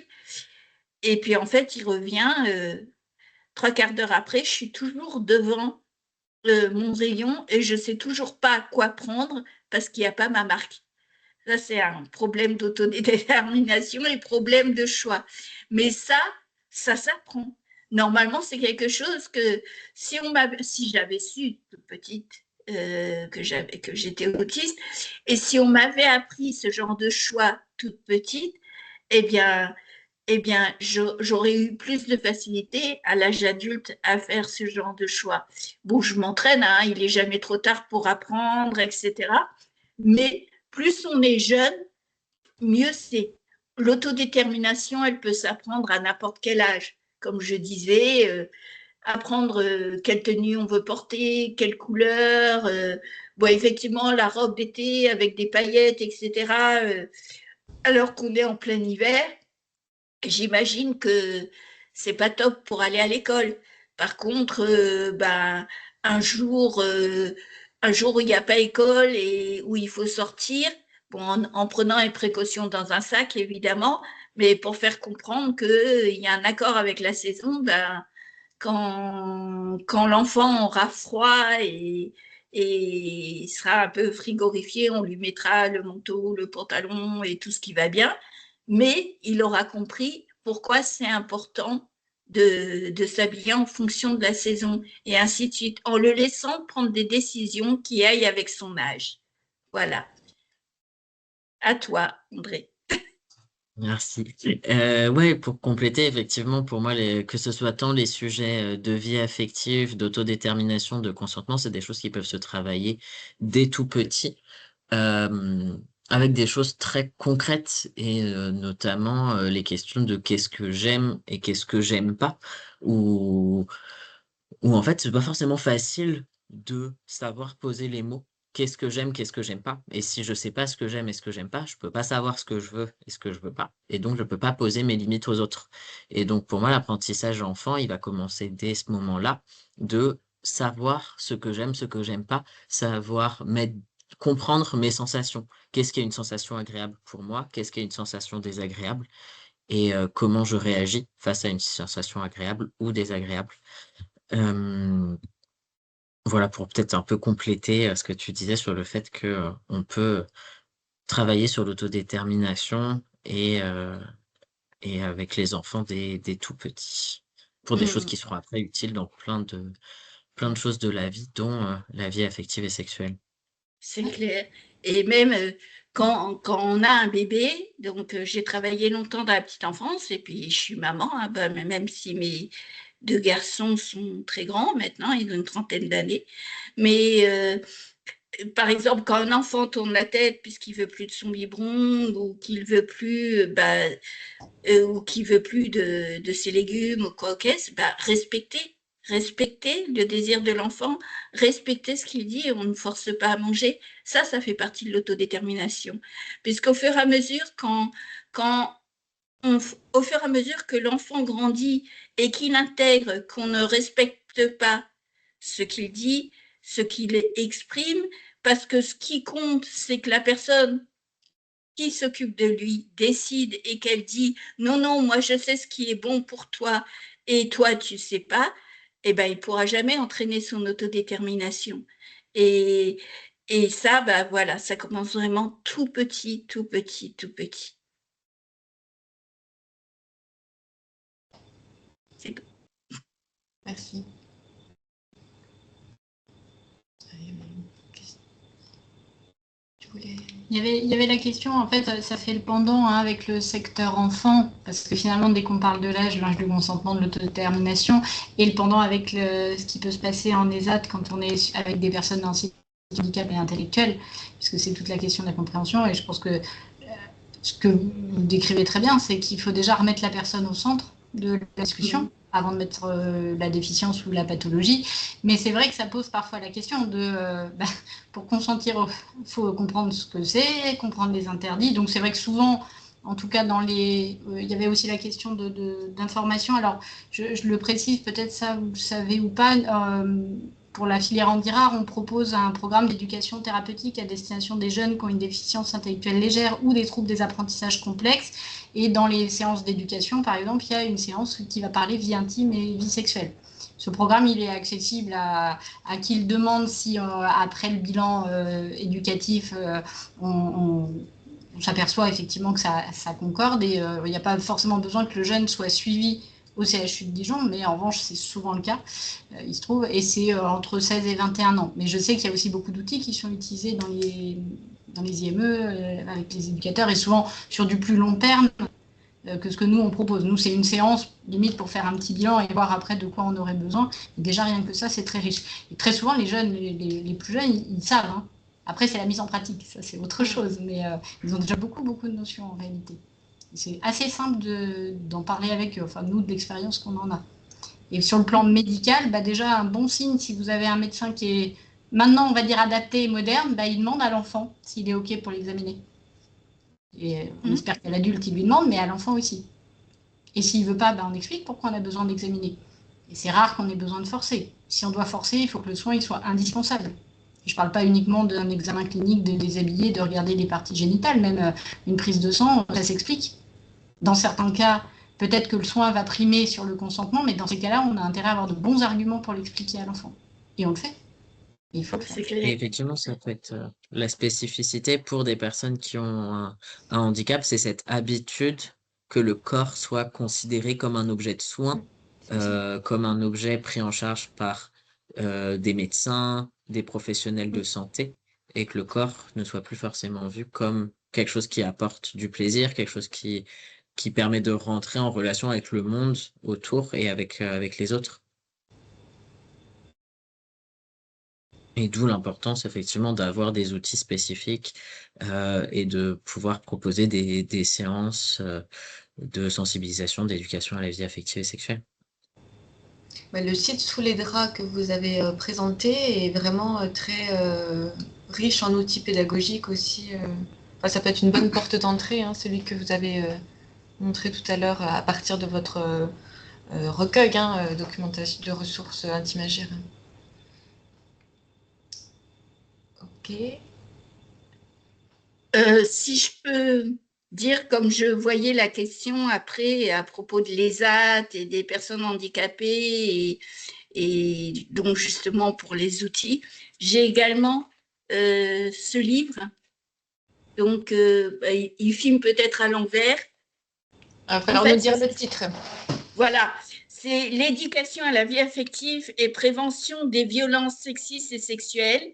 Et puis en fait, il revient 3/4 d'heure après, je suis toujours devant mon rayon et je ne sais toujours pas quoi prendre parce qu'il n'y a pas ma marque. Ça, c'est un problème d'autodétermination et problème de choix. Mais ça s'apprend. Normalement, c'est quelque chose que si j'avais su toute petite que j'étais autiste, et si on m'avait appris ce genre de choix toute petite, eh bien, j'aurais eu plus de facilité à l'âge adulte à faire ce genre de choix. Bon, je m'entraîne, hein, il n'est jamais trop tard pour apprendre, etc. Mais plus on est jeune, mieux c'est. L'autodétermination, elle peut s'apprendre à n'importe quel âge. Comme je disais, apprendre quelle tenue on veut porter, quelle couleur. Bon, effectivement, la robe d'été avec des paillettes, etc. Alors qu'on est en plein hiver, j'imagine que c'est pas top pour aller à l'école. Par contre, un jour où il n'y a pas école et où il faut sortir, bon, en prenant les précautions dans un sac, évidemment, mais pour faire comprendre qu'il y a un accord avec la saison, ben, quand l'enfant aura froid et sera un peu frigorifié, on lui mettra le manteau, le pantalon et tout ce qui va bien, mais il aura compris pourquoi c'est important de s'habiller en fonction de la saison et ainsi de suite, en le laissant prendre des décisions qui aillent avec son âge. Voilà. À toi, André. Merci. Ouais, pour compléter, effectivement, pour moi, que ce soit tant les sujets de vie affective, d'autodétermination, de consentement, c'est des choses qui peuvent se travailler dès tout petit, avec des choses très concrètes et notamment les questions de qu'est-ce que j'aime et qu'est-ce que j'aime pas, ou en fait, c'est pas forcément facile de savoir poser les mots. Qu'est-ce que j'aime, qu'est-ce que j'aime pas? Et si je sais pas ce que j'aime et ce que j'aime pas, je peux pas savoir ce que je veux et ce que je veux pas. Et donc, je peux pas poser mes limites aux autres. Et donc, pour moi, l'apprentissage enfant, il va commencer dès ce moment-là de savoir ce que j'aime, ce que j'aime pas, comprendre mes sensations. Qu'est-ce qui est une sensation agréable pour moi? Qu'est-ce qui est une sensation désagréable? Et comment je réagis face à une sensation agréable ou désagréable? Hem, voilà, pour peut-être un peu compléter, ce que tu disais sur le fait que, on peut travailler sur l'autodétermination et avec les enfants dès tout petits, pour des choses qui seront après utiles dans plein de choses de la vie, dont, la vie affective et sexuelle. C'est clair. Et même quand on a un bébé, donc j'ai travaillé longtemps dans la petite enfance et puis je suis maman, hein, ben, même si mes deux garçons sont très grands maintenant, ils ont une trentaine d'années. Mais par exemple, quand un enfant tourne la tête puisqu'il veut plus de son biberon ou qu'il veut plus, ou qu'il veut plus de ses légumes ou quoi qu'est-ce, respecter le désir de l'enfant, respecter ce qu'il dit et on ne force pas à manger. Ça fait partie de l'autodétermination. Puisqu'au fur et à mesure, au fur et à mesure que l'enfant grandit et qu'il intègre qu'on ne respecte pas ce qu'il dit, ce qu'il exprime, parce que ce qui compte, c'est que la personne qui s'occupe de lui décide et qu'elle dit non, non, moi je sais ce qui est bon pour toi et toi tu sais pas, eh ben, il ne pourra jamais entraîner son autodétermination. Et, et ça, voilà, ça commence vraiment tout petit, tout petit, tout petit. C'est tout. Merci. Il y avait la question, en fait, ça fait le pendant avec le secteur enfant, parce que finalement, dès qu'on parle de l'âge du consentement, de l'autodétermination, et le pendant avec ce qui peut se passer en ESAT quand on est avec des personnes en situation de handicap et intellectuel, puisque c'est toute la question de la compréhension, et je pense que ce que vous décrivez très bien, c'est qu'il faut déjà remettre la personne au centre de la discussion avant de mettre la déficience ou la pathologie. Mais c'est vrai que ça pose parfois la question de, pour consentir, il faut comprendre ce que c'est, comprendre les interdits. Donc c'est vrai que souvent, en tout cas il y avait aussi la question d'information. Alors je le précise, peut-être ça vous le savez ou pas, pour la filière Handirard, on propose un programme d'éducation thérapeutique à destination des jeunes qui ont une déficience intellectuelle légère ou des troubles des apprentissages complexes. Et dans les séances d'éducation, par exemple, il y a une séance qui va parler vie intime et vie sexuelle. Ce programme, il est accessible à qui le demande si, après le bilan éducatif, on s'aperçoit effectivement que ça concorde. Et il n'y a pas forcément besoin que le jeune soit suivi au CHU de Dijon, mais en revanche, c'est souvent le cas, il se trouve, et c'est entre 16 et 21 ans. Mais je sais qu'il y a aussi beaucoup d'outils qui sont utilisés dans les IME, avec les éducateurs, et souvent sur du plus long terme que ce que nous, on propose. Nous, c'est une séance, limite, pour faire un petit bilan et voir après de quoi on aurait besoin. Et déjà, rien que ça, c'est très riche. Et très souvent, les jeunes, les plus jeunes, ils savent. Hein. Après, c'est la mise en pratique, ça, c'est autre chose, mais ils ont déjà beaucoup de notions, en réalité. C'est assez simple d'en parler avec eux, enfin nous, de l'expérience qu'on en a. Et sur le plan médical, déjà un bon signe, si vous avez un médecin qui est maintenant, on va dire, adapté et moderne, il demande à l'enfant s'il est OK pour l'examiner. Et on espère qu'à l'adulte, il lui demande, mais à l'enfant aussi. Et s'il ne veut pas, on explique pourquoi on a besoin d'examiner. Et c'est rare qu'on ait besoin de forcer. Si on doit forcer, il faut que le soin il soit indispensable. Je ne parle pas uniquement d'un examen clinique, de déshabiller, de regarder les parties génitales, même une prise de sang, ça s'explique. Dans certains cas, peut-être que le soin va primer sur le consentement, mais dans ces cas-là, on a intérêt à avoir de bons arguments pour l'expliquer à l'enfant. Et on le fait. Et il faut le faire. Et effectivement, ça peut être la spécificité pour des personnes qui ont un handicap, c'est cette habitude que le corps soit considéré comme un objet de soin, comme un objet pris en charge par des médecins, des professionnels de santé, et que le corps ne soit plus forcément vu comme quelque chose qui apporte du plaisir, quelque chose qui permet de rentrer en relation avec le monde autour et avec les autres. Et d'où l'importance effectivement d'avoir des outils spécifiques et de pouvoir proposer des séances de sensibilisation, d'éducation à la vie affective et sexuelle. Le site Sous les draps que vous avez présenté est vraiment très riche en outils pédagogiques aussi. Ça peut être une bonne porte d'entrée, celui que vous avez montré tout à l'heure à partir de votre recueil documentation de ressources Intimagir. Ok. Si je peux dire, comme je voyais la question après à propos de l'ESAT et des personnes handicapées et donc justement pour les outils, j'ai également ce livre. Donc, il filme peut-être à l'envers. Il va falloir nous dire le titre. Voilà, c'est l'éducation à la vie affective et prévention des violences sexistes et sexuelles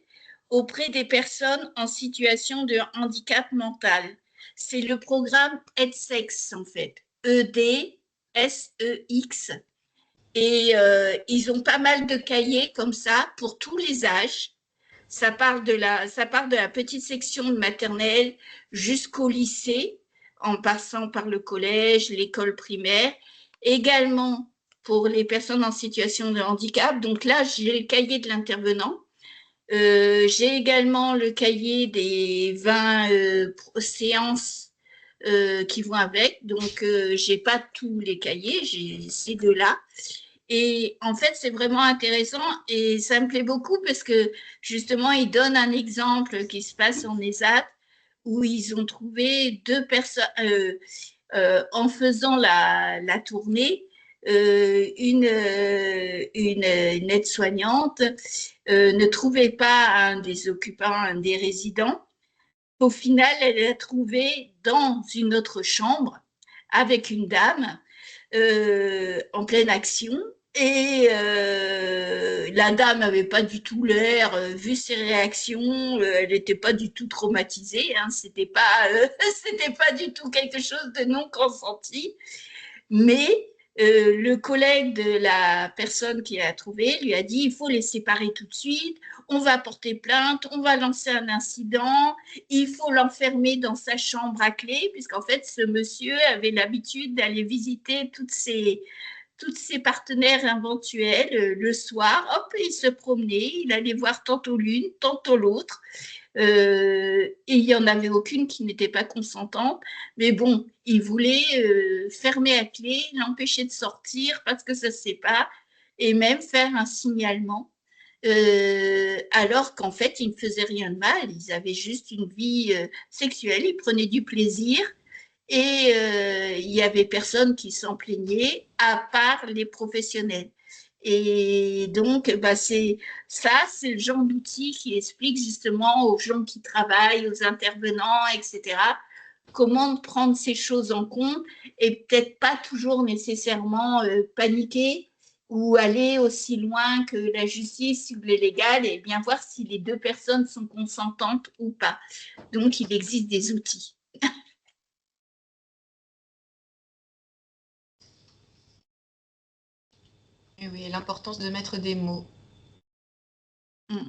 auprès des personnes en situation de handicap mental. C'est le programme EdSex, en fait, EDSEX. Et ils ont pas mal de cahiers comme ça pour tous les âges. ça part de la petite section de maternelle jusqu'au lycée, en passant par le collège, l'école primaire, également pour les personnes en situation de handicap. Donc là, j'ai le cahier de l'intervenant. J'ai également le cahier des 20 séances qui vont avec. Donc, je n'ai pas tous les cahiers, j'ai ces deux-là. Et en fait, c'est vraiment intéressant et ça me plaît beaucoup parce que justement, ils donnent un exemple qui se passe en ESAT où ils ont trouvé deux personnes en faisant la tournée. Une aide-soignante ne trouvait pas un des occupants, un des résidents. Au final, elle l'a trouvé dans une autre chambre avec une dame en pleine action. Et la dame n'avait pas du tout l'air, vu ses réactions, elle n'était pas du tout traumatisée. Hein, c'était pas du tout quelque chose de non consenti. Mais le collègue de la personne qui l'a trouvé lui a dit il faut les séparer tout de suite, on va porter plainte, on va lancer un incident, il faut l'enfermer dans sa chambre à clé, puisqu'en fait ce monsieur avait l'habitude d'aller visiter toutes ses partenaires éventuels le soir. Hop, il se promenait, il allait voir tantôt l'une, tantôt l'autre. Et il n'y en avait aucune qui n'était pas consentante. Mais bon, il voulait fermer à clé, l'empêcher de sortir parce que ça ne se sait pas, et même faire un signalement. Alors qu'en fait, ils ne faisaient rien de mal. Ils avaient juste une vie sexuelle, ils prenaient du plaisir. Et il n'y avait personne qui s'en plaignait, à part les professionnels. Et donc, c'est le genre d'outil qui explique justement aux gens qui travaillent, aux intervenants, etc., comment prendre ces choses en compte et peut-être pas toujours nécessairement paniquer ou aller aussi loin que la justice ou le légal et bien voir si les deux personnes sont consentantes ou pas. Donc, il existe des outils. Et oui, l'importance de mettre des mots. Alors,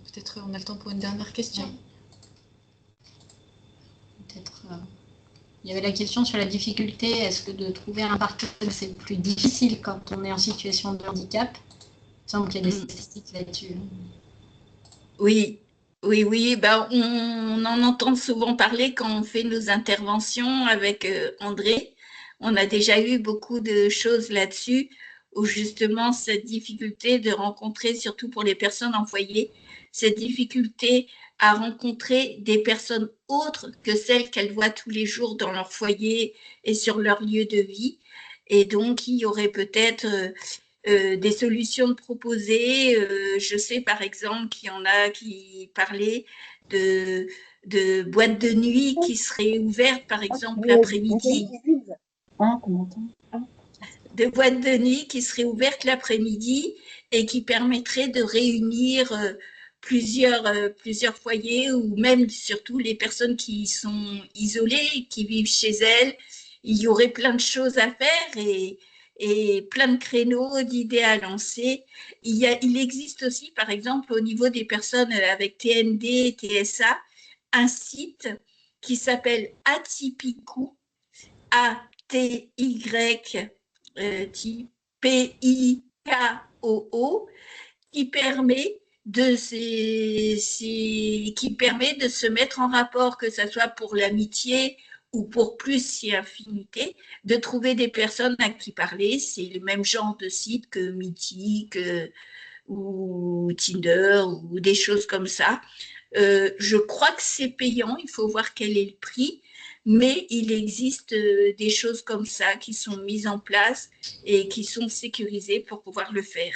peut-être on a le temps pour une dernière question. Peut-être. Il y avait la question sur la difficulté. Est-ce que de trouver un partenaire, c'est plus difficile quand on est en situation de handicap? Il semble qu'il y a des statistiques là-dessus. Oui. On en entend souvent parler quand on fait nos interventions avec André. On a déjà eu beaucoup de choses là-dessus où justement cette difficulté de rencontrer, surtout pour les personnes en foyer, cette difficulté à rencontrer des personnes autres que celles qu'elles voient tous les jours dans leur foyer et sur leur lieu de vie. Et donc, il y aurait peut-être des solutions proposées. Je sais par exemple qu'il y en a qui parlaient de boîtes de nuit qui seraient ouvertes par exemple l'après-midi. De boîtes de nuit qui seraient ouvertes l'après-midi et qui permettraient de réunir plusieurs foyers ou même surtout les personnes qui sont isolées, qui vivent chez elles. Il y aurait plein de choses à faire et plein de créneaux, d'idées à lancer. Il existe aussi, par exemple, au niveau des personnes avec TND et TSA, un site qui s'appelle Atypicoo, P-I-K-O-O, qui permet de se mettre en rapport, que ce soit pour l'amitié ou pour plus si affinité, de trouver des personnes à qui parler. C'est le même genre de site que Mythique ou Tinder ou des choses comme ça. Je crois que c'est payant, il faut voir quel est le prix, mais il existe des choses comme ça qui sont mises en place et qui sont sécurisées pour pouvoir le faire.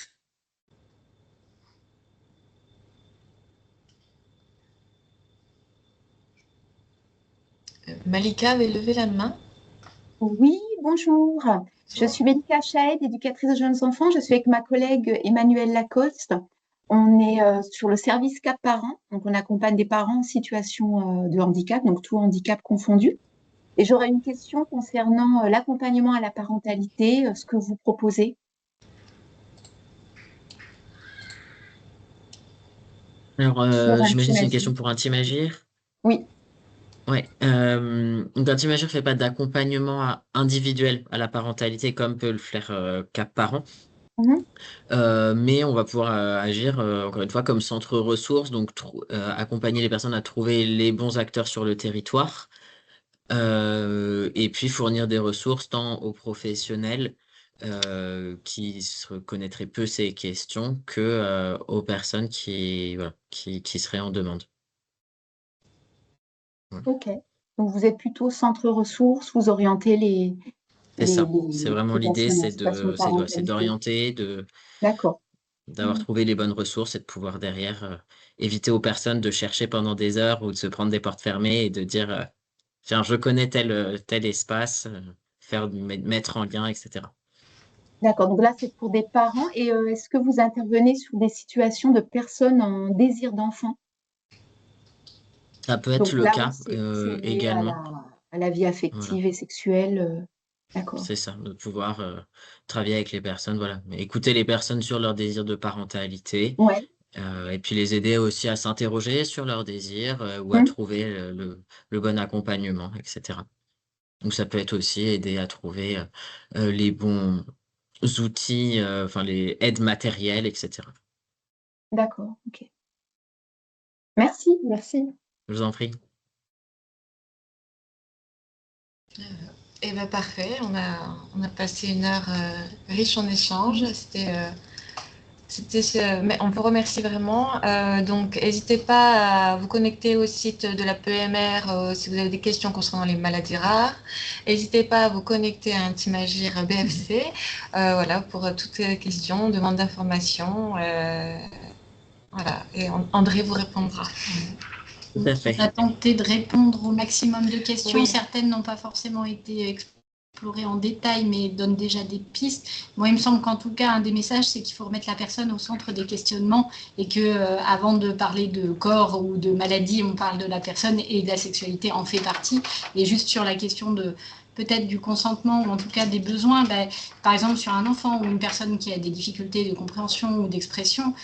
Malika avait levé la main. Oui, bonjour. Je suis Mélika Chahed, éducatrice de jeunes enfants. Je suis avec ma collègue Emmanuelle Lacoste. On est sur le service Cap Parents. Donc, on accompagne des parents en situation de handicap, donc tout handicap confondu. Et j'aurais une question concernant l'accompagnement à la parentalité, ce que vous proposez. Alors, sur j'imagine que c'est une Intimagir? question pour Intimagir. Oui, Ouais. Donc, Intimagir ne fait pas d'accompagnement individuel à la parentalité comme peut le faire Cap Parents. mhm, Mais on va pouvoir agir, encore une fois, comme centre ressources, donc accompagner les personnes à trouver les bons acteurs sur le territoire, et puis fournir des ressources tant aux professionnels qui connaîtraient peu ces questions que aux personnes voilà, qui seraient en demande. Voilà. ok. Donc vous êtes plutôt centre ressources, vous orientez C'est ça. C'est vraiment les l'idée, personnes en situation de c'est parentalité. d'orienter, D'accord. d'avoir trouvé les bonnes ressources et de pouvoir derrière éviter aux personnes de chercher pendant des heures ou de se prendre des portes fermées et de dire tiens, je connais tel espace, mettre en lien, etc. D'accord. Donc là, c'est pour des parents. Et est-ce que vous intervenez sur des situations de personnes en désir d'enfant? Ça peut être Donc le là, oui, cas c'est lié également. à la vie Voilà, affective et sexuelle. D'accord. c'est ça, de pouvoir travailler avec les personnes, voilà. Mais écouter les personnes sur leur désir de parentalité Ouais. et puis les aider aussi à s'interroger sur leurs désirs ou à Mmh. trouver le bon accompagnement, etc. Donc ça peut être aussi aider à trouver les bons outils, enfin les aides matérielles, etc. D'accord. Ok. Merci. Merci. Je vous en prie. Eh bien, parfait. On a passé une heure riche en échanges. Mais on vous remercie vraiment. Donc, n'hésitez pas à vous connecter au site de la PMR si vous avez des questions concernant les maladies rares. N'hésitez pas à vous connecter à Intimagir BFC, voilà, pour toutes les questions, demandes d'informations. Voilà, et André vous répondra. Tout à fait. On a tenté de répondre au maximum de questions. Oui. Certaines n'ont pas forcément été explorées en détail, mais donnent déjà des pistes. Moi, il me semble qu'en tout cas, un des messages, c'est qu'il faut remettre la personne au centre des questionnements et que, avant de parler de corps ou de maladie, on parle de la personne et de la sexualité en fait partie. Et juste sur la question de peut-être du consentement ou en tout cas des besoins, par exemple sur un enfant ou une personne qui a des difficultés de compréhension ou d'expression,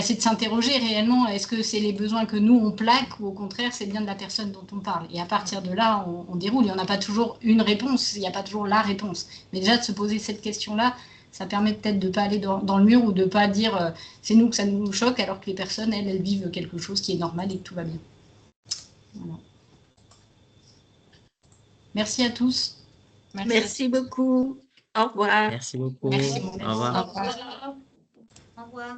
c'est de s'interroger réellement, est-ce que c'est les besoins que nous on plaque ou au contraire c'est bien de la personne dont on parle. Et à partir de là, on déroule. Il n'y en a pas toujours une réponse, il n'y a pas toujours la réponse. Mais déjà de se poser cette question-là, ça permet peut-être de ne pas aller dans le mur ou de ne pas dire c'est nous que ça nous choque alors que les personnes, elles vivent quelque chose qui est normal et que tout va bien. Voilà. Merci à tous. Merci beaucoup. Au revoir. Merci beaucoup. Merci. Au revoir. Au revoir. Au revoir.